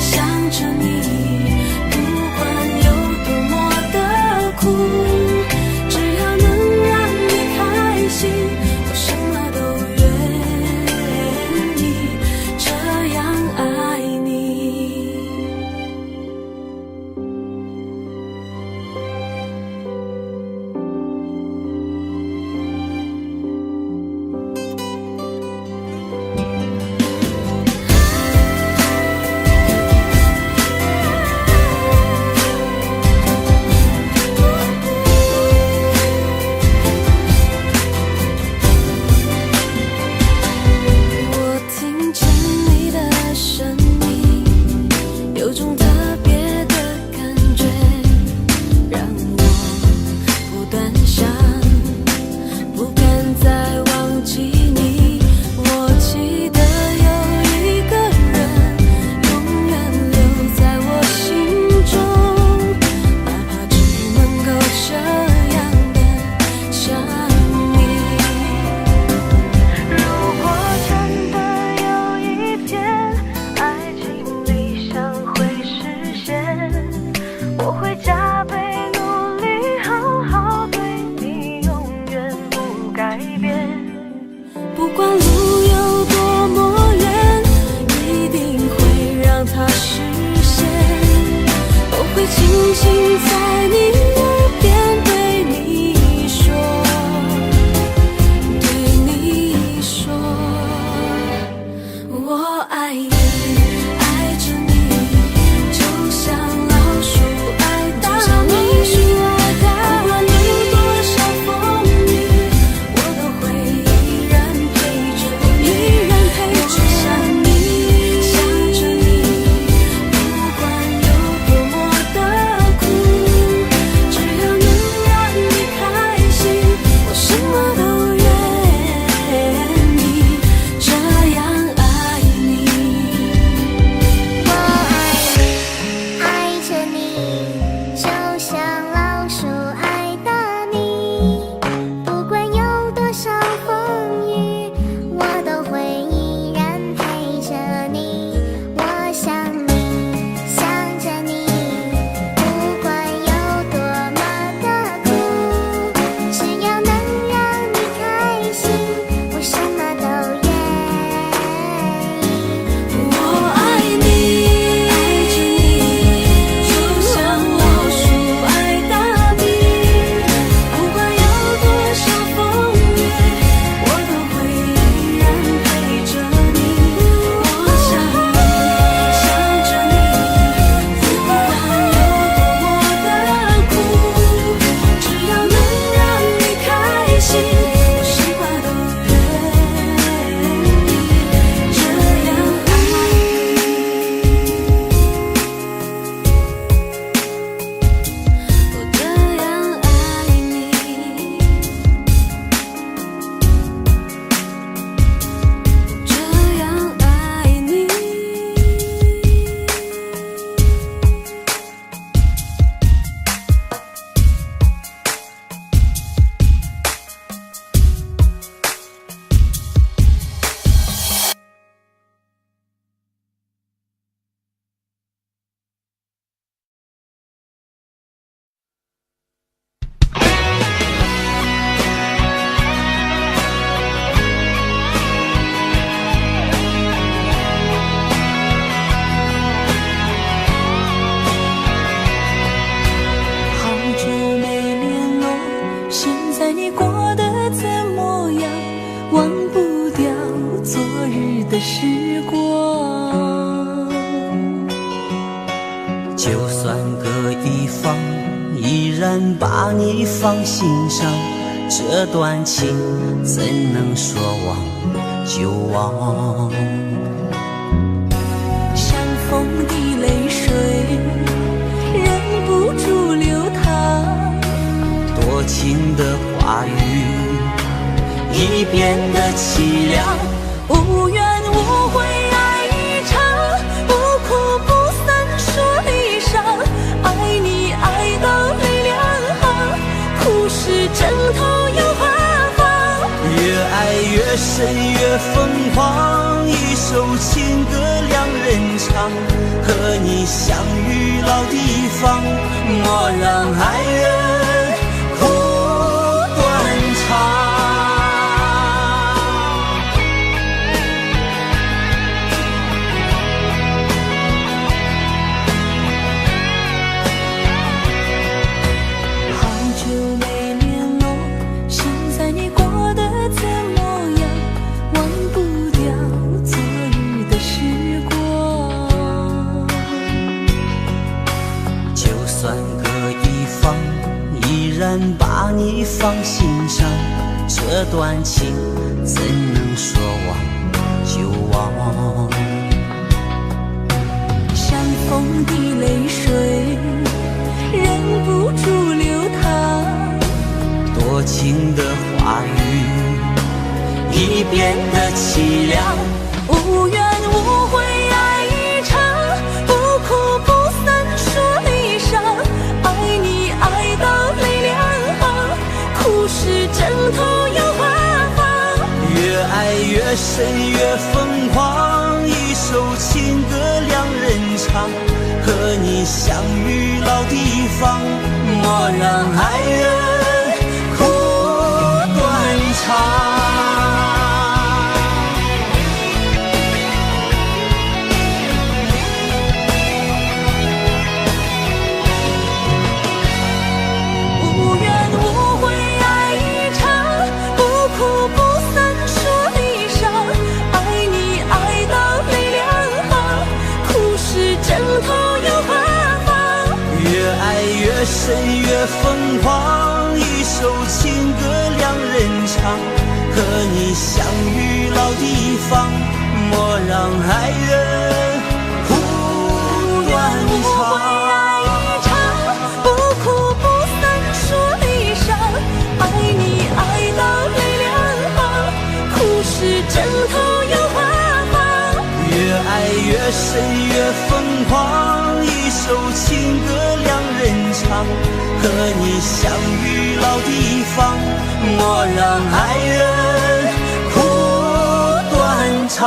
想着你，不管有多么的苦，只要能让你开心，我什么都愿意，这样爱你。时光。就算隔一方，依然把你放心上，这段情怎能说忘就忘？像风的泪水，忍不住流淌。多情的话语已变得凄凉，无怨无悔爱一场，不哭不散说离殇。爱你爱到泪两行，苦是枕头又花放。越爱越深越疯狂，一首情歌两人唱，和你相遇老地方，莫让爱人哭断肠。把你放心上，这段情怎能说忘就忘？像风的泪水，忍不住流淌。多情的话语已变得凄凉，无怨无悔爱一场，不哭不散说离殇。爱你爱到泪两行，苦是枕头又花放。越爱越深越疯狂，一首情歌两人唱，和你相遇老地方，莫让爱人哭断肠。越深越疯狂，一首情歌两人唱，和你相遇老地方，莫让爱人哭断肠。爱一场，不哭不散说离殇。爱你爱到泪两行，苦是枕头又花放。越爱越深越疯狂，一首情歌两人唱，和你相遇老地方，莫让爱人哭断肠。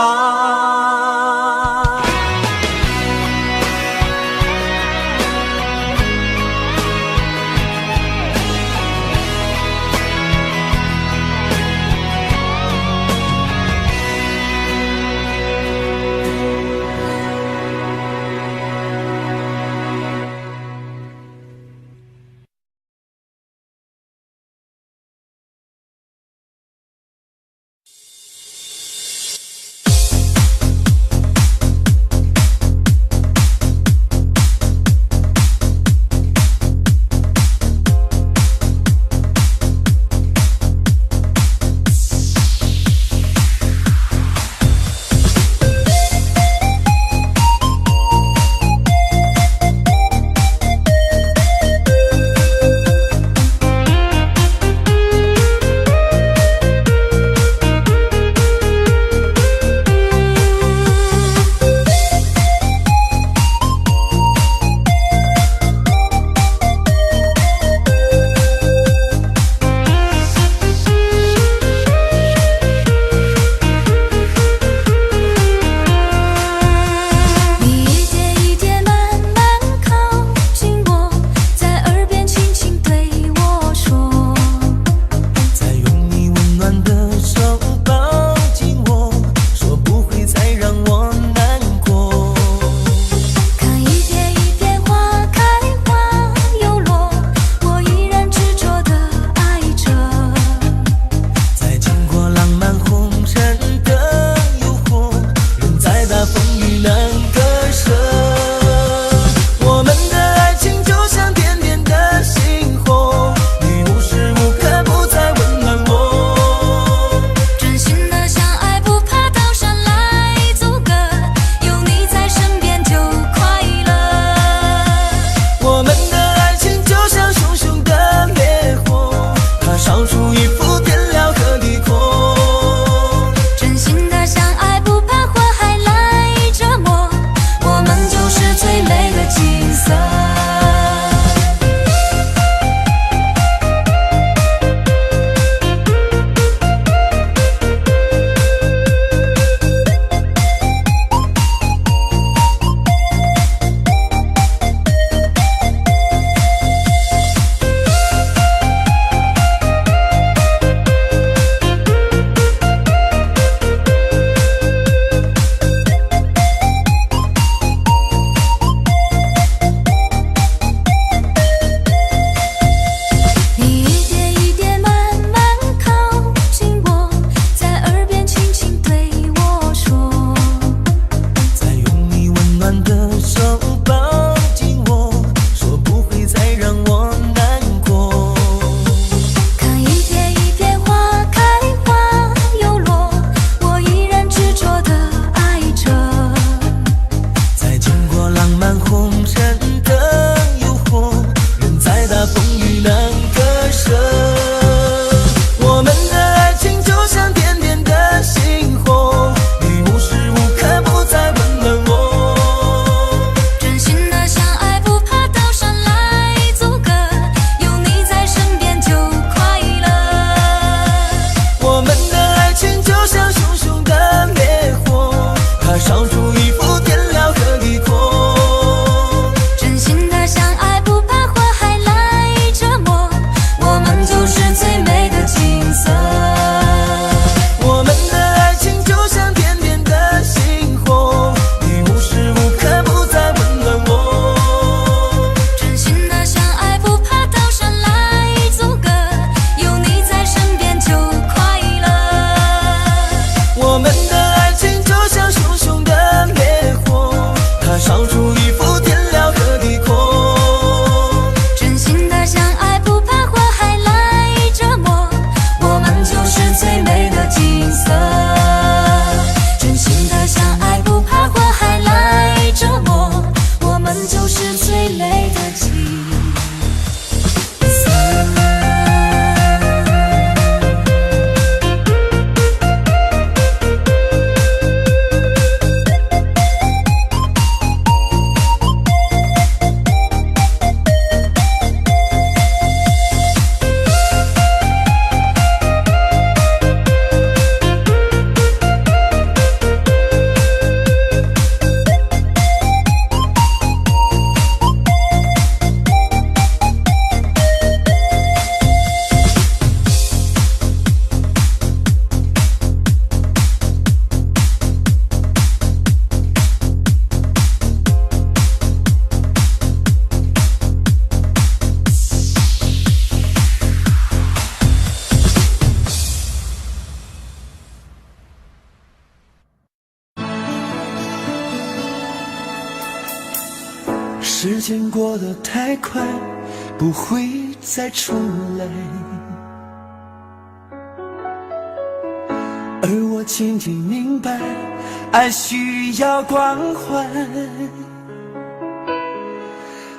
时间过得太快，不会再出来。而我渐渐明白，爱需要关怀。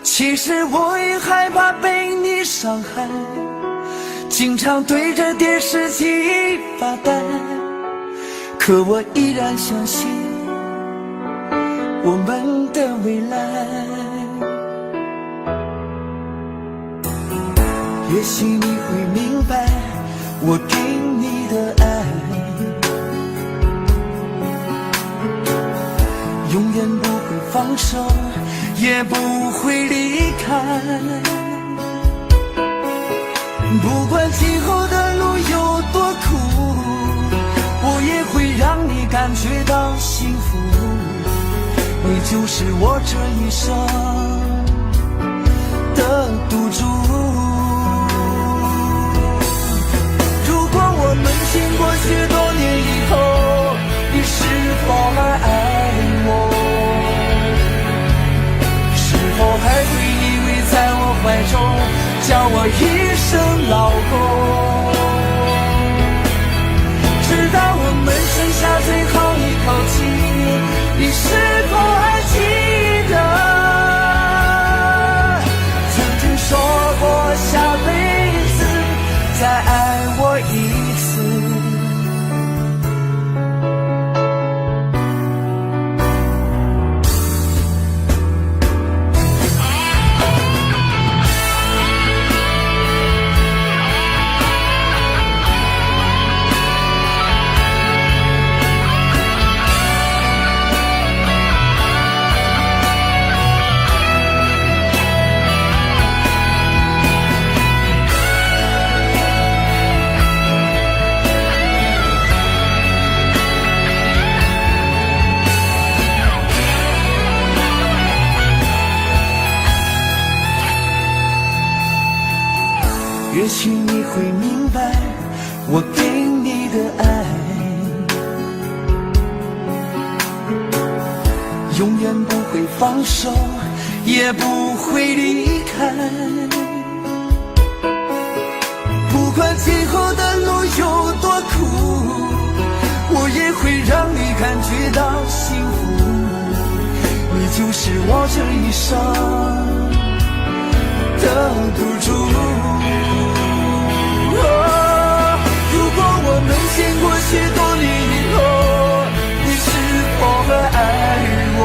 其实我也害怕被你伤害，经常对着电视机发呆。可我依然相信我们的未来。也许你会明白我给你的爱，永远不会放手，也不会离开。不管今后的路有多苦，我也会让你感觉到幸福。你就是我这一生的赌注。如果我们经过许多年以后，你是否还爱我？是否还会依偎在我怀中，叫我一声老公？直到我们剩下最后一口气，你是否还记得曾经说过下辈子再爱我一次？也许你会明白我给你的爱，永远不会放手，也不会离开。不管今后的路有多苦，我也会让你感觉到幸福。你就是我这一生的赌注。如果我们经过许多年以后，你是否还爱我？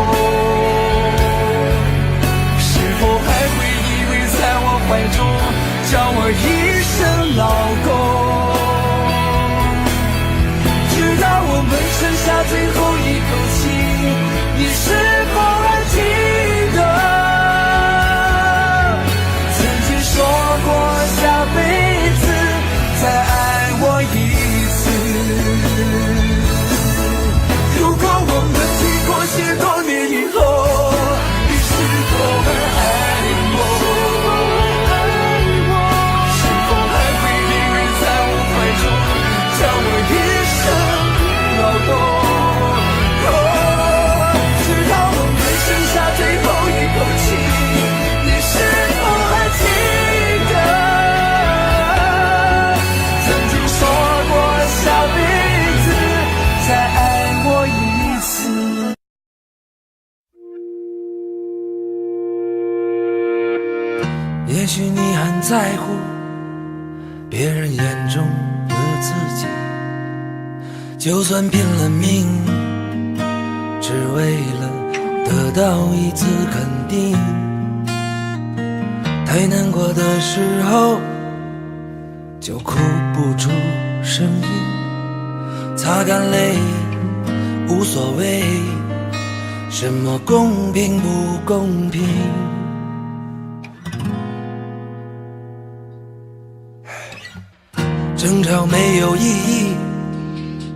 是否还会依偎在我怀中，叫我一声老公？直到我们剩下最后一口气，你是否还记得曾经说过下辈子再爱我一次？如果我们经过许多年以后，你是否还爱我？是否还会依偎在我怀中，叫我一声老公？直到我们剩下最后一口气，你是否还记得曾经说过下辈子再爱我一次？也许你很在乎别人眼中的自己，就算拼了命，只为了得到一次肯定。太难过的时候就哭不出声音，擦干泪无所谓，什么公平不公平。争吵没有意义，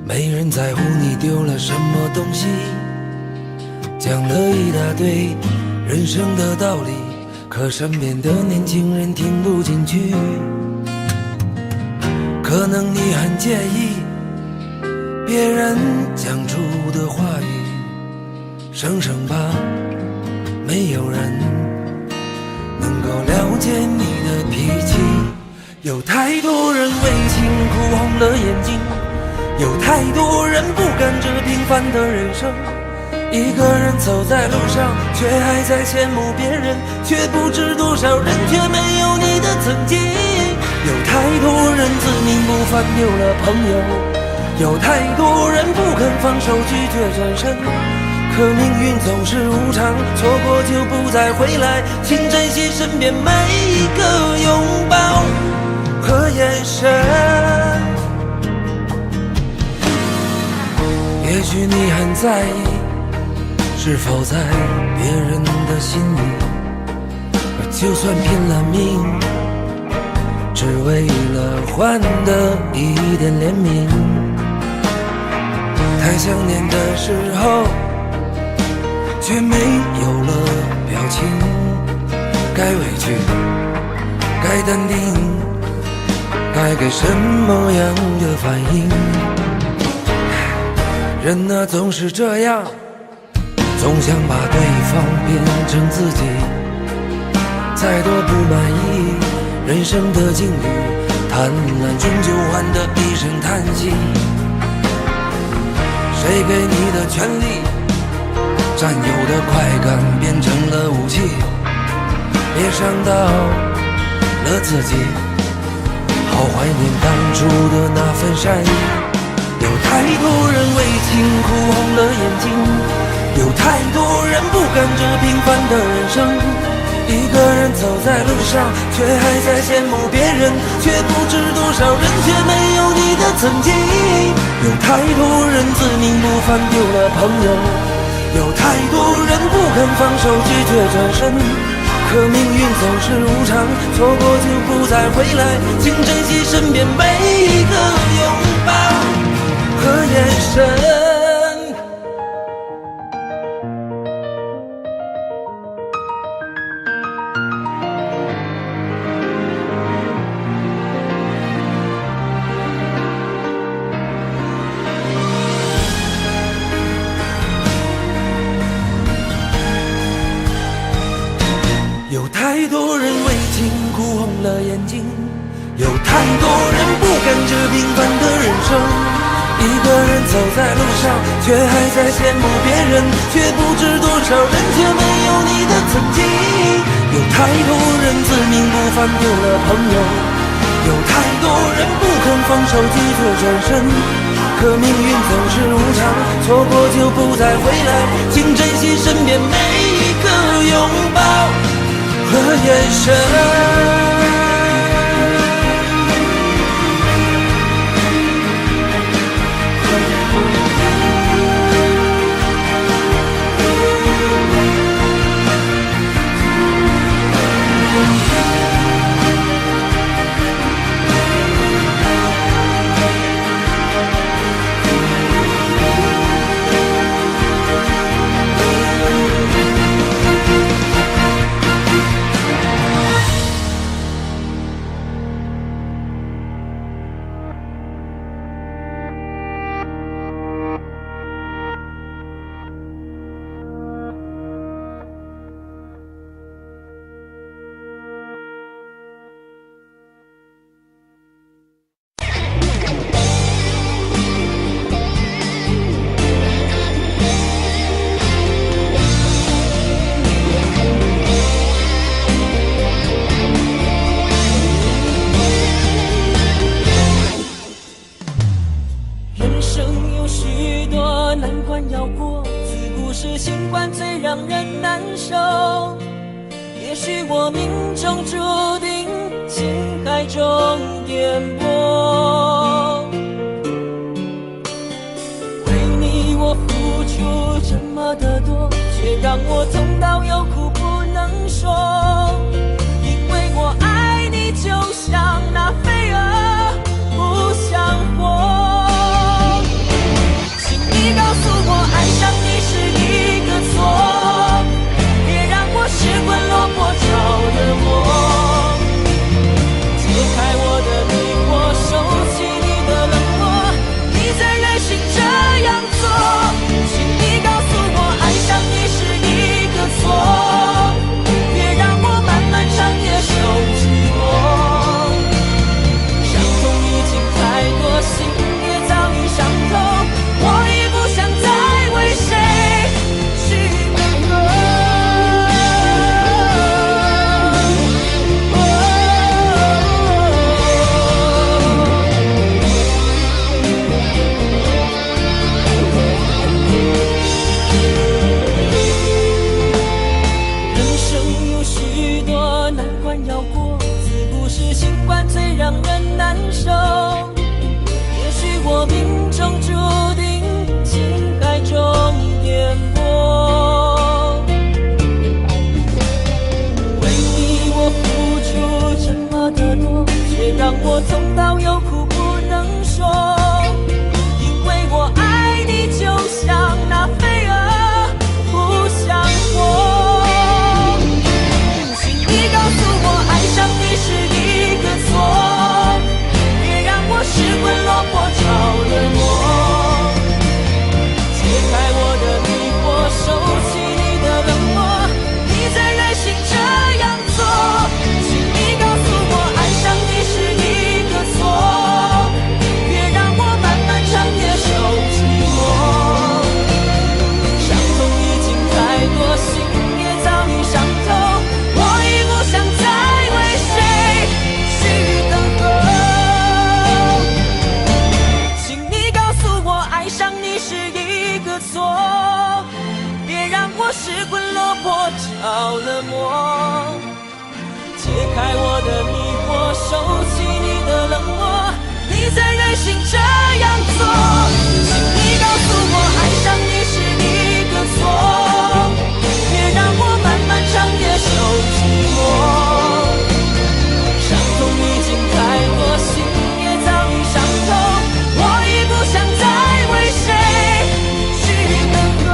没人在乎你丢了什么东西，讲了一大堆人生的道理，可身边的年轻人听不进去。可能你很介意别人讲出的话语，生生怕没有人能够了解你的脾气。有太多人为情哭红了眼睛，有太多人不甘这平凡的人生。一个人走在路上，却还在羡慕别人，却不知多少人却没有你的曾经。有太多人自命不凡丢了朋友，有太多人不肯放手拒绝转身。可命运总是无常，错过就不再回来，请珍惜身边每一个拥抱和眼神。也许你很在意是否在别人的心里，而就算拼了命，只为了换得一点怜悯。太想念的时候，却没有了表情。该委屈，该淡定，该给什么样的反应？人啊，总是这样，总想把对方变成自己。再多不满意人生的境遇，贪婪终究换得一声叹息。谁给你的权利，占有的快感变成了武器，别伤到了自己。好怀念当初的那份善意。有太多人为情哭红了眼睛，有太多人不甘这平凡的人生。一个人走在路上，却还在羡慕别人，却不知多少人却没有你的曾经。有太多人自命不凡丢了朋友，有太多人不肯放手拒绝转身。可命运总是无常，错过就不再回来，请珍惜身边每一个拥抱和眼神。有太多人为情哭红了眼睛，有太多人不甘这平凡的人生。一个人走在路上，却还在羡慕别人，却不知多少人却没有你的曾经。有太多人自命不凡丢了朋友，有太多人不肯放手拒绝转身。可命运总是无常，错过就不再回来，请珍惜身边每一个拥抱和眼神。也许我命中注定情海中颠簸，为你我付出这么的多，却让我痛到有苦不能说。因为我爱你就像那飞蛾不想活，请你告诉我爱上你是一个错，别让我失魂落魄着的我，解开我的迷惑，收起你失魂落魄着了魔。解开我的迷惑，收起你的冷漠，你再任性这样做，请你告诉我，爱上你是一个错，别让我漫漫长夜受寂寞。伤痛已经太多，心也早已伤透，我已不想再为谁去等候。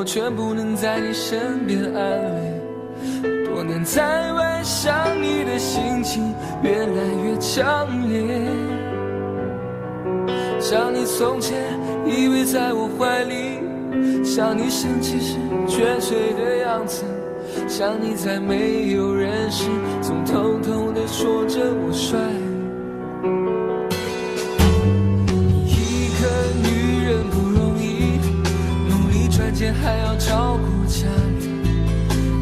却不能在你身边安慰，多年在外想你的心情越来越强烈，想你从前依偎在我怀里，想你生气时倦睡的样子，想你在没有人时总偷偷地说着我帅。一个女人不容易，努力赚钱还要照顾家里，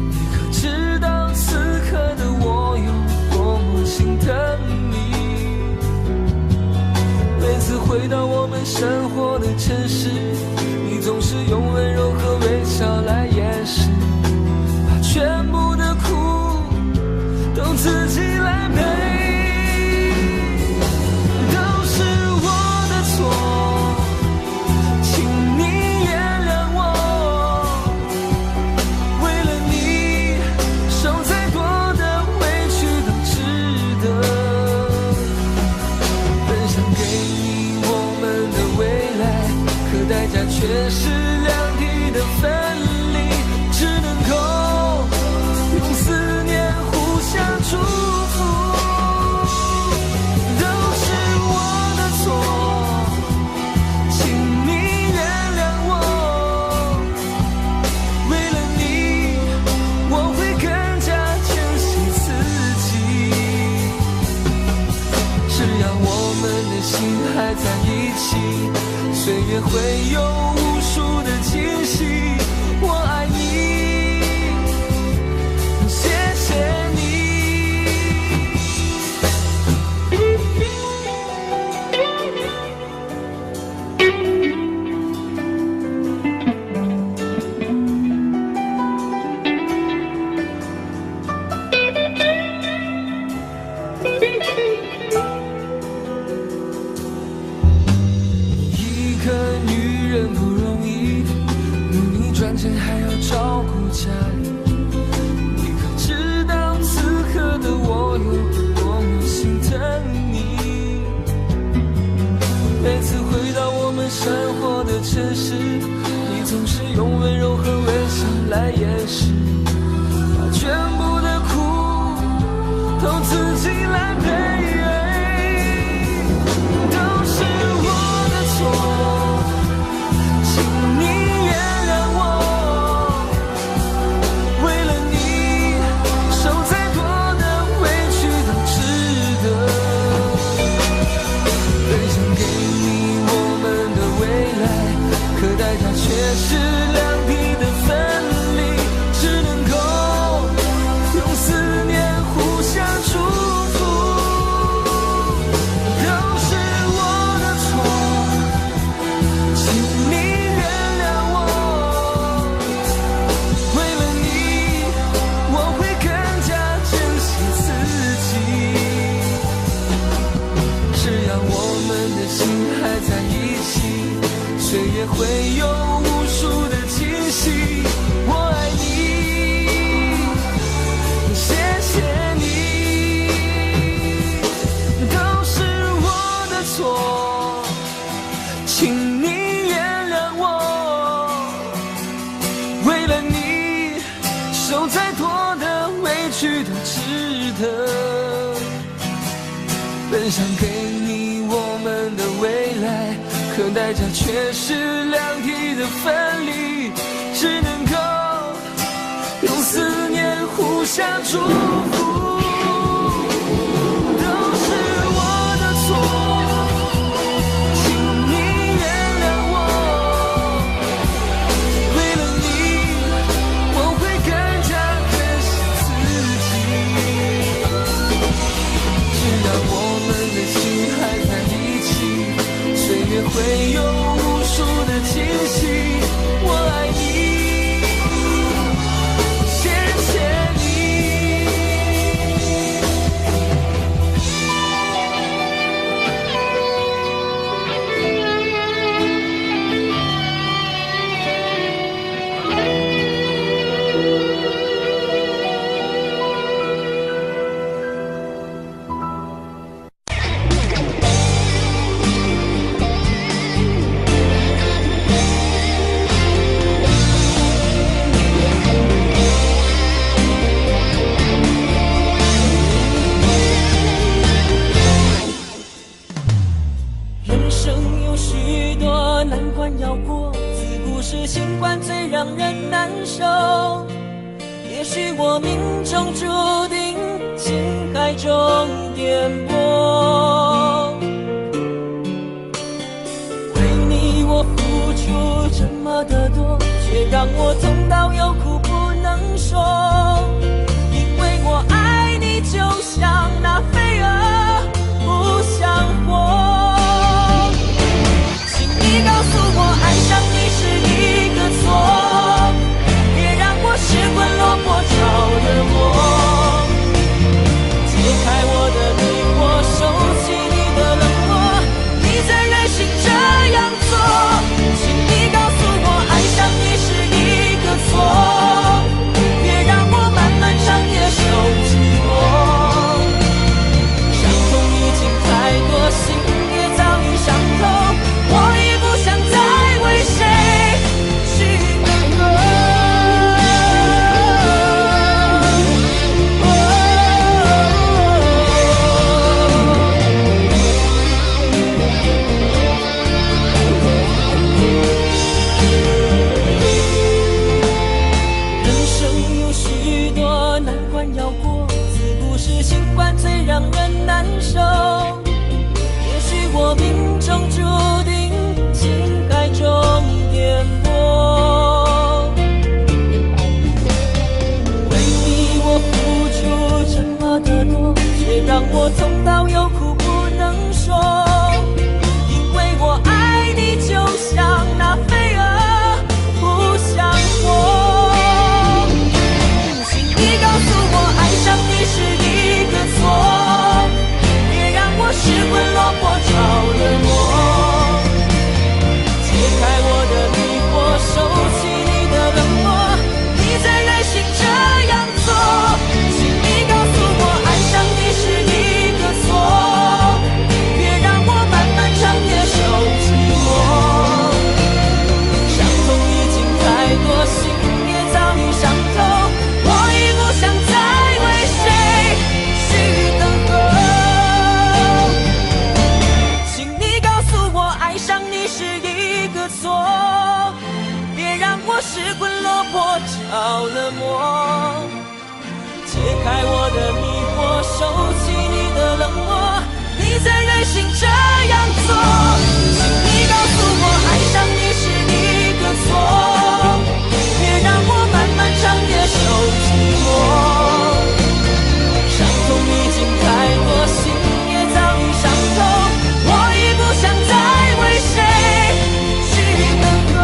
你可知道此刻的我有多么心疼你？每次回到我们生活的城市，你总是用温柔和微笑来掩饰，把全部的苦都自己来背。却是两地的分离，只能够用思念互相祝福。都是我的错，请你原谅我，为了你我会更加珍惜自己，只要我们的心还在一起，岁月会有无数的惊喜。我爱你，谢谢你。还要照顾家里，你可知道此刻的我有多么心疼你？每次回到我们生活的城市，你总是用温柔和微笑来掩饰，把全部的苦都自己来背。都是我的错，请你原谅我，却是两地的分离，只受再多的委屈都值得。本想给你我们的未来，可代价却是两地的分离，只能够用思念互相祝福。会有无数的惊喜，我爱你，谢谢你。新冠最让人难受，也许我命中注定情海中颠簸。为你我付出这么的多，却让我痛到有苦不能说。因为我爱你，就像那飞蛾不想活。请你告诉我，爱上你是一个错，别让我失魂落魄着了魔。解开我的迷惑，收起你的冷漠，你再任性这样做。请你告诉我，爱上你是一个错，别让我漫漫长夜受寂寞。伤痛已经太多，心也早已伤透，我已不想再为谁去等候。人生有许多难关要过，自古是新冠最让人难受。也许我命中注定情海中颠簸。为你我付出这么的多，却让我痛到有苦不能说。因为我爱你，就像那飞蛾不想活。请你告诉我，爱上你是一个错，别让我失魂落魄着了魔。解开我的迷惑，收起你的冷漠，你再任性这样做。请你告诉我，爱上你是一个错，别让我漫漫长夜受寂寞。伤痛已经太多，心也早已伤透，我已不想再为谁去等候。请你告诉我，爱上你是一个错，别让我失魂落魄着了魔。解开我的迷惑，收起你的冷漠，你再任性这样做。请你告诉我，爱上你是一个错，别让我漫漫长夜受寂寞。伤痛已经太多，心也早已伤透，我已不想再为谁去等候。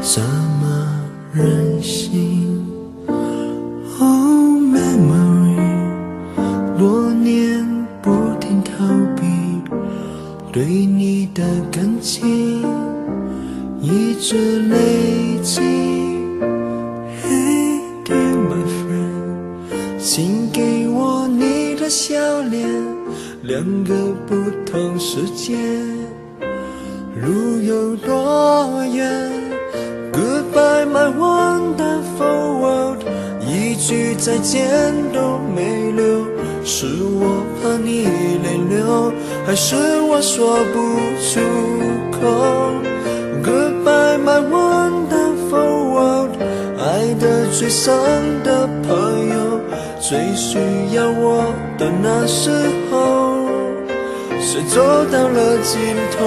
这么任性。Oh memory， 多年不停逃避，对你的感情一直累积。Hey dear my friend， 请给我你的笑脸，两个不同世界，路有多远 ？Goodbye my wonderful world， 一句再见都没留，是我怕你泪流，还是我说不出口 ？Goodbye my wonderful world， 爱得最深的朋友，最需要我的那时候，谁走到了尽头？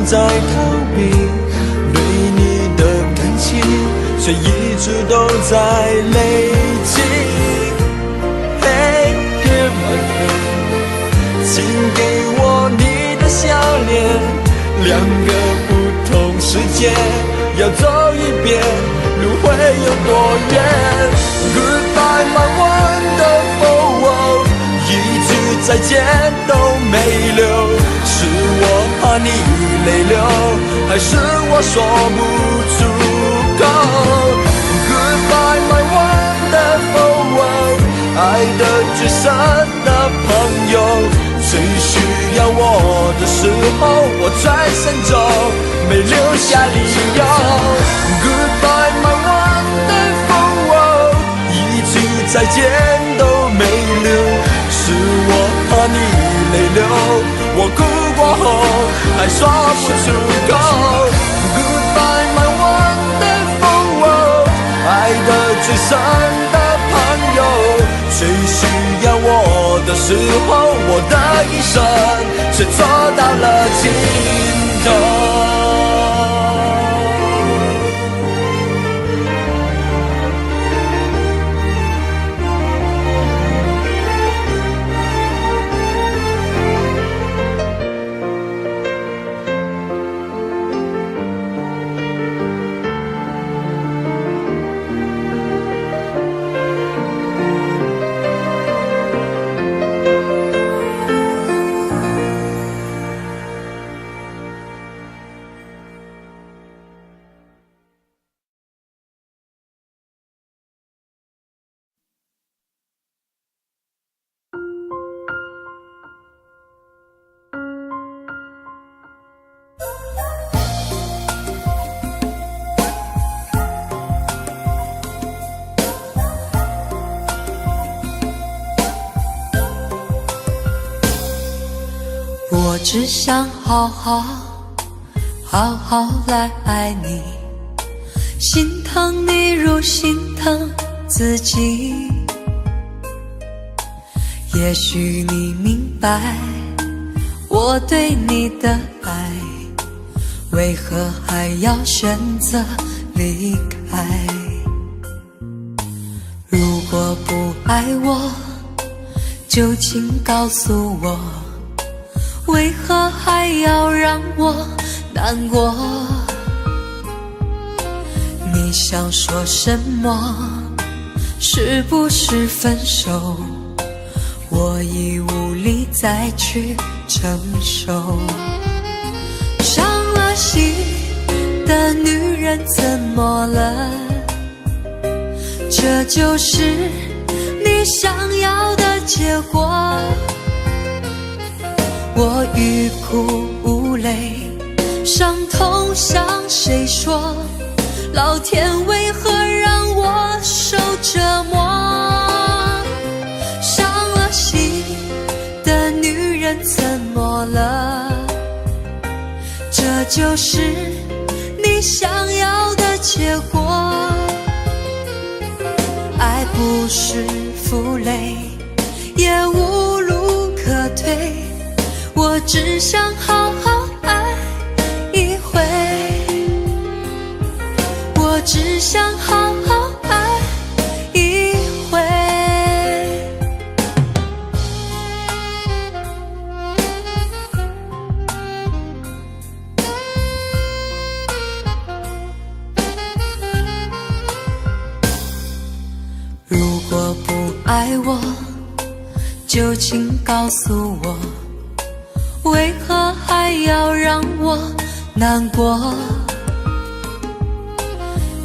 在逃避对你的感情，却一直都在累积。Hey dear my friend， 请给我你的笑脸，两个不同世界，要走一遍，路会有多远 ？Goodbye my wonderful world， 一句再见都没留，是我怕你泪流，还是我说不出口 ？Goodbye my wonderful world， 爱得最深的朋友，最需要我的时候，我转身走，没留下理由。Goodbye my wonderful world， 一句再见都没留，是我怕你泪流。我哭过后还说不出口 Goodbye my wonderful world， 爱得最深的朋友，最需要我的时候，我的一生却走到了尽头。我只想好好来爱你，心疼你如心疼自己。也许你明白我对你的爱，为何还要选择离开？如果不爱我，就请告诉我，为何还要让我难过？你想说什么？是不是分手？我已无力再去承受。伤了心的女人怎么了？这就是你想要的结果。我欲哭无泪，伤痛向谁说？老天为何让我受折磨？伤了心的女人怎么了？这就是你想要的结果。爱不是负累，也无路可退，我只想好好爱一回，我只想好好爱一回。如果不爱我，就请告诉我，为何还要让我难过？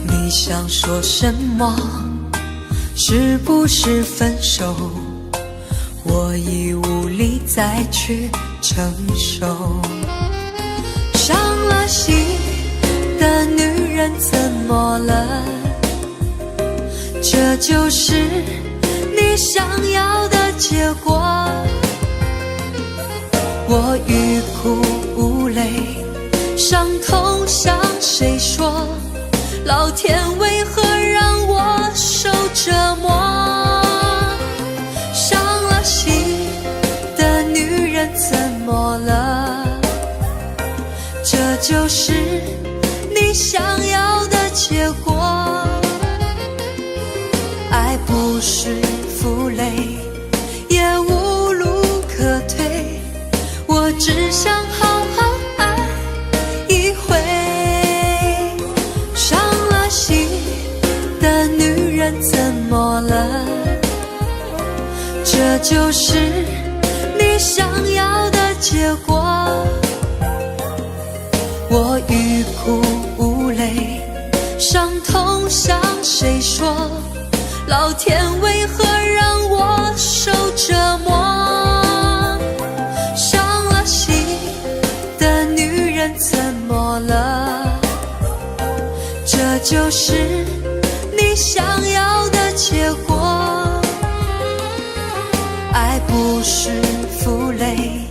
你想说什么？是不是分手？我已无力再去承受。伤了心的女人怎么了？这就是你想要的结果。我欲哭无泪，伤痛向谁说？老天为何让我受折磨？伤了心的女人怎么了？这就是你想要的结果。爱不是负累，也无路可退，我只想好好爱一回。伤了心的女人怎么了？这就是你想要的结果。我欲哭无泪，伤痛向谁说？老天为何让我受折磨？伤了心的女人怎么了？这就是你想要的结果。爱不是负累，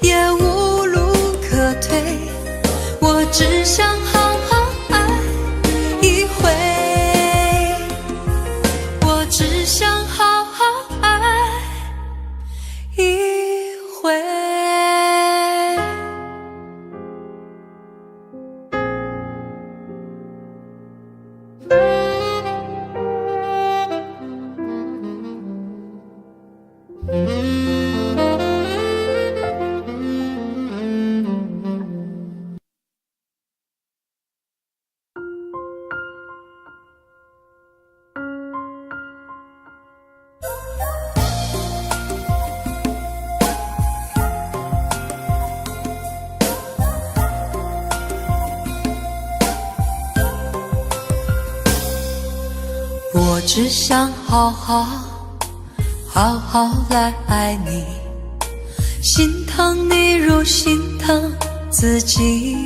也无路可退，我只想好好爱一回，我只想好好爱一回。我只想好好来爱你，心疼你如心疼自己。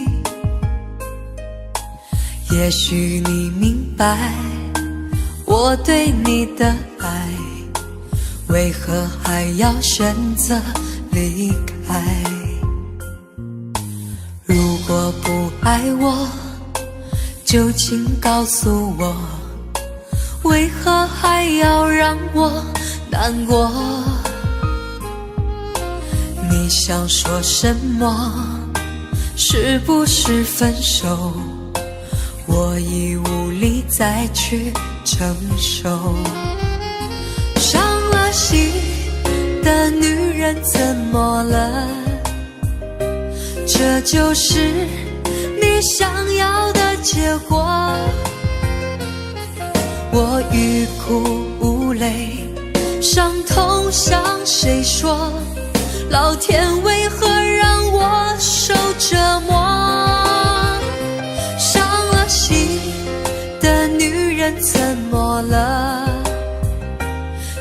也许你明白我对你的爱，为何还要选择离开？如果不爱我，就请告诉我，为何还要让我难过？你想说什么？是不是分手？我已无力再去承受。伤了心的女人怎么了？这就是你想要的结果。我欲哭无泪，伤痛向谁说？老天为何让我受折磨？伤了心的女人怎么了？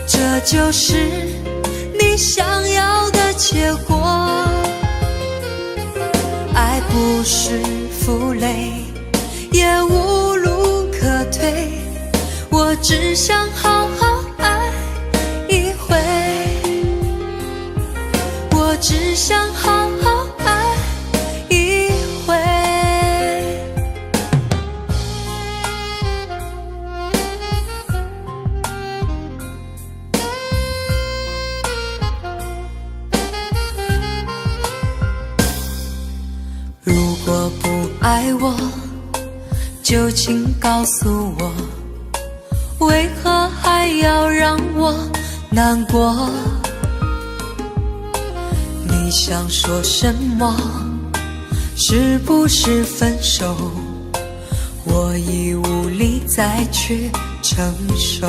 这就是你想要的结果。爱不是负累，也无路只想好好爱一回，我只想好好爱一回。如果不爱我，就请告诉我，为何还要让我难过？你想说什么？是不是分手？我已无力再去承受。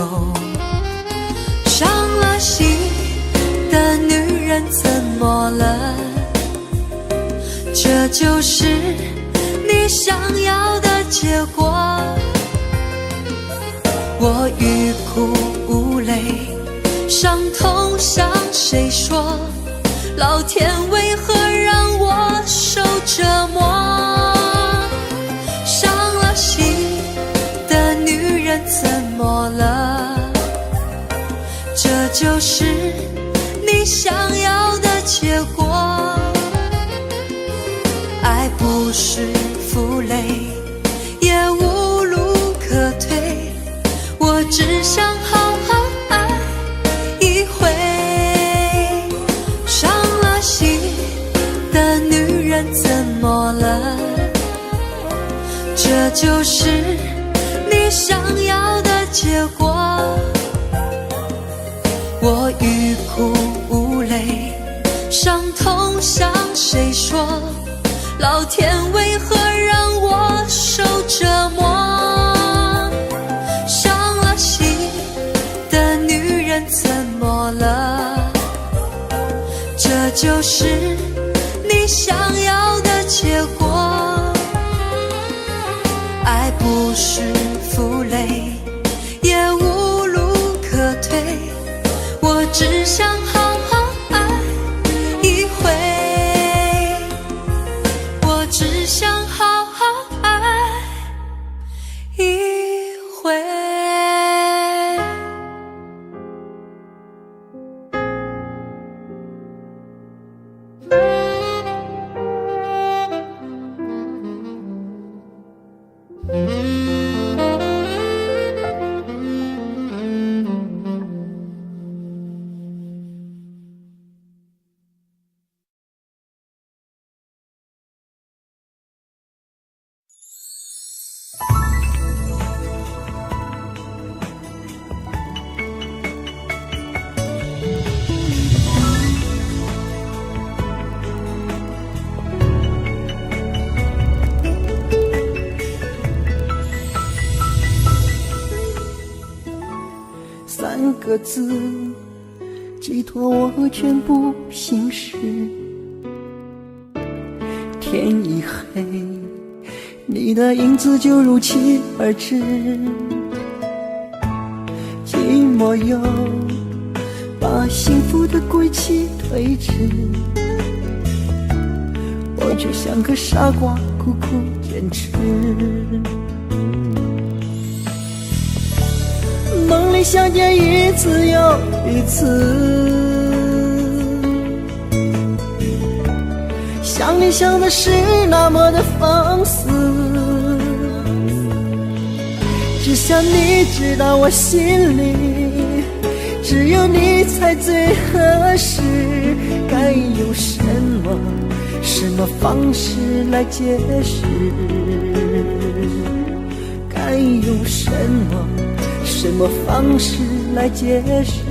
伤了心的女人怎么了？这就是你想要的结果。我欲哭无泪，伤痛向谁说？老天为何让我受折磨？伤了心的女人怎么了？这就是你想要的结果。爱不是负累，也无路可退，我只想好好爱一回。伤了心的女人怎么了？这就是你想要的结果。我欲哭无泪，伤痛向谁说？老天为何让我受折磨？伤了心的女人怎么了？这就是你想要的结果。爱不是负累，也无路可退，我只想好好爱一回。只想好好爱一回。三个字寄托我全部心事。天一黑，你的影子就如期而至，寂寞又把幸福的归期推迟，我却像个傻瓜苦苦坚持。梦里相见一次又一次，想你想的是那么的放肆，只想你知道我心里只有你才最合适。该用什么方式来解释？该用什么方式来解释？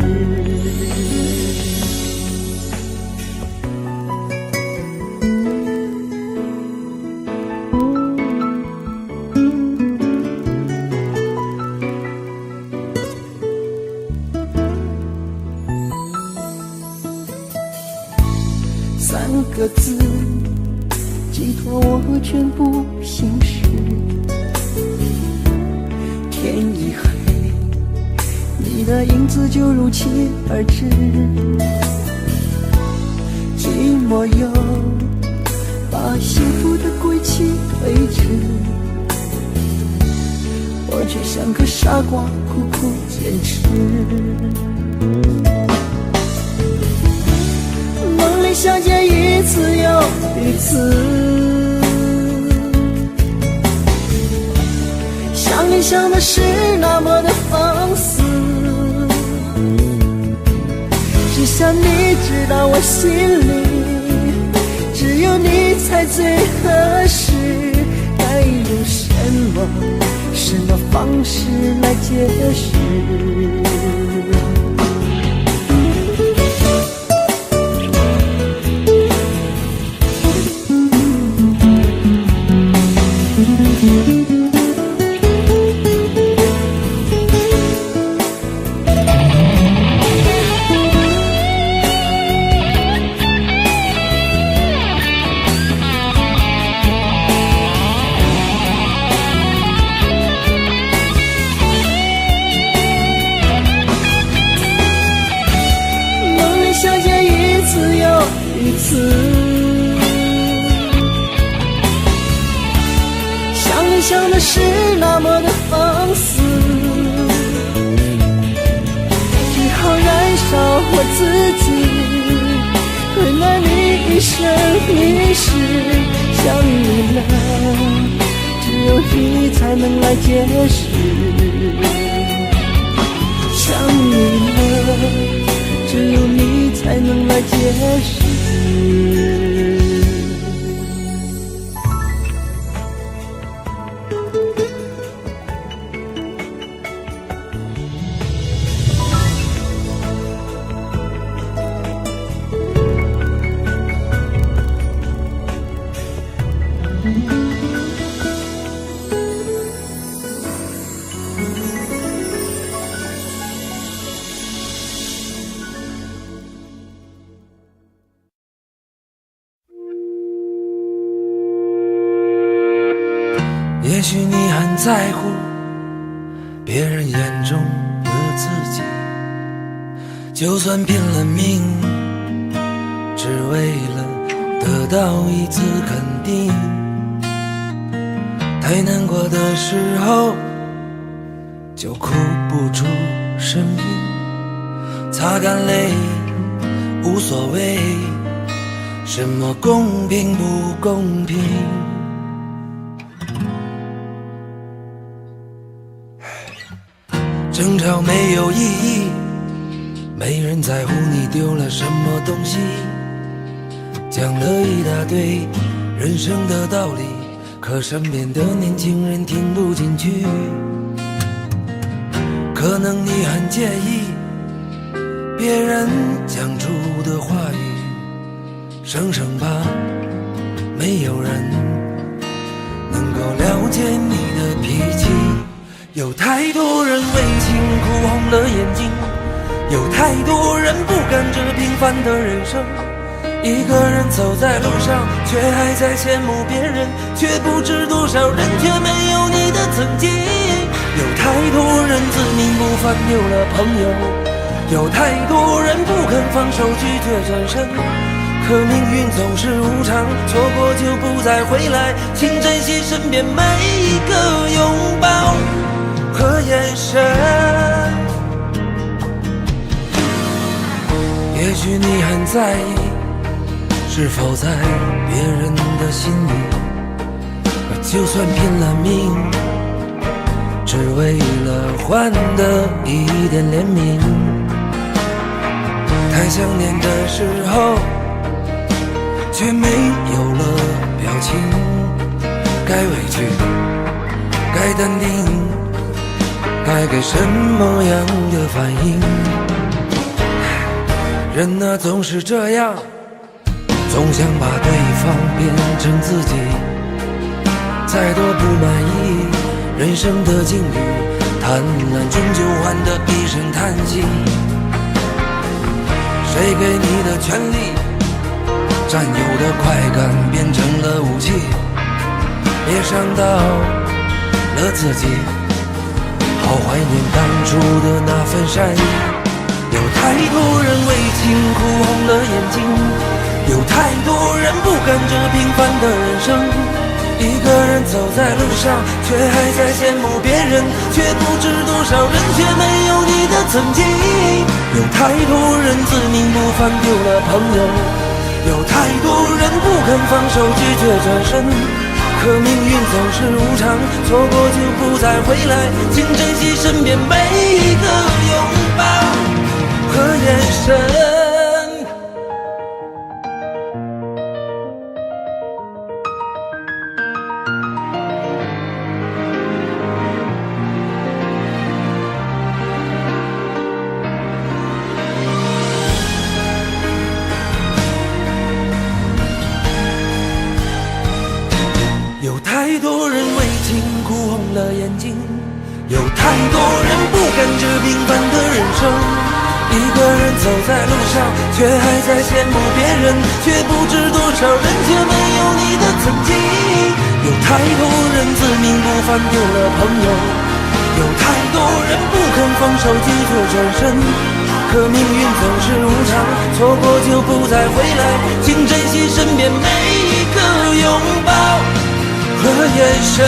三个字寄托我全部心事。天一黑，你的影子就如期而至，寂寞又把幸福的归期推迟，我我却像个傻瓜，苦苦坚持。梦里相见一次又一次，想你想的是那么的放肆，只想你知道我心里只有你才最合适。该用什么方式来解释？想你想的是那么的放肆，只好燃烧我自己，为了你一生一世。想你了，只有你才能来解释。想你了，只有你才能来解释。也许你很在乎别人眼中的自己，就算拼了命，只为了得到一次肯定。太难过的时候就哭不出声音，擦干泪无所谓什么公平不公平。争吵没有意义，没人在乎你丢了什么东西，讲了一大堆人生的道理，可身边的年轻人听不进去。可能你很介意别人讲出的话语，生生怕没有人能够了解你的脾气。有太多人为情哭红了眼睛，有太多人不甘这平凡的人生。一个人走在路上，却还在羡慕别人，却不知多少人却没有你的曾经。有太多人自命不凡丢了朋友，有太多人不肯放手拒绝转身。可命运总是无常，错过就不再回来，请珍惜身边每一个拥抱和眼神。也许你很在意是否在别人的心里，就算拼了命，只为了换得一点怜悯。太想念的时候却没有了表情，该委屈该淡定，该给什么样的反应？人啊总是这样，总想把对方变成自己。再多不满意人生的境遇，贪婪终究换得一声叹息。谁给你的权利，占有的快感变成了武器，别伤到了自己。好怀念当初的那份善意。有太多人为情哭红了眼睛，有太多人不甘这平凡的人生。一个人走在路上，却还在羡慕别人，却不知多少人却没有你的曾经。有太多人自命不凡丢了朋友，有太多人不肯放手拒绝转身，可命运总是无常，错过就不再回来，请珍惜身边每一个拥抱和眼神。有太多人为情哭红了眼睛，有太多人不甘这平凡的人生。一个人走在路上，却还在羡慕别人，却不知多少人却没有你的曾经。有太多人自命不凡丢了朋友，有太多人不肯放手拒绝转身，可命运总是无常，错过就不再回来，请珍惜身边每一个拥抱和眼神。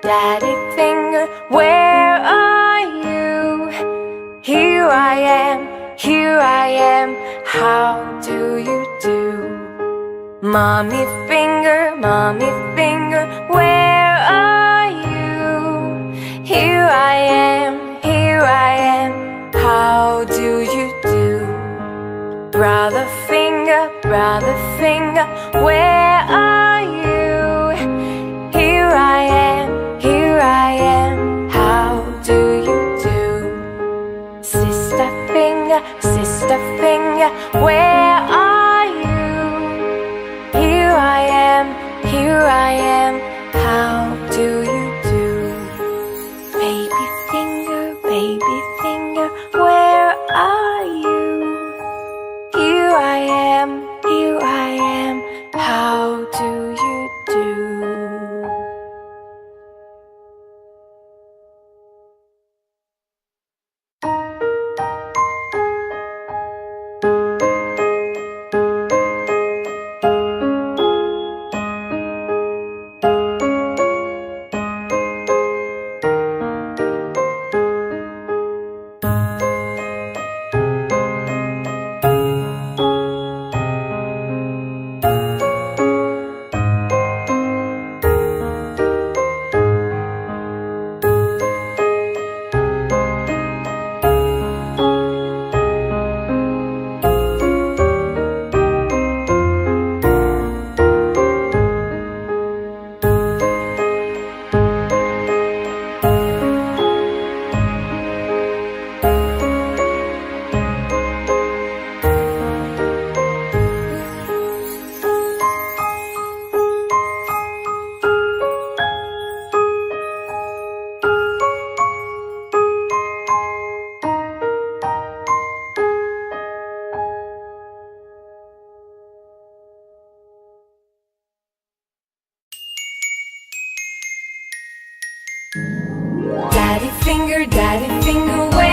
Daddy finger, where are you? Here I am, how do you do? Mommy finger, where are you? Here I am, how do you do? Brother finger, where are you? Here I am, how do you do? Sister finger, where are you? Here I am, how do you do? Baby finger, where are you? Here I am, how finger, daddy finger, wave.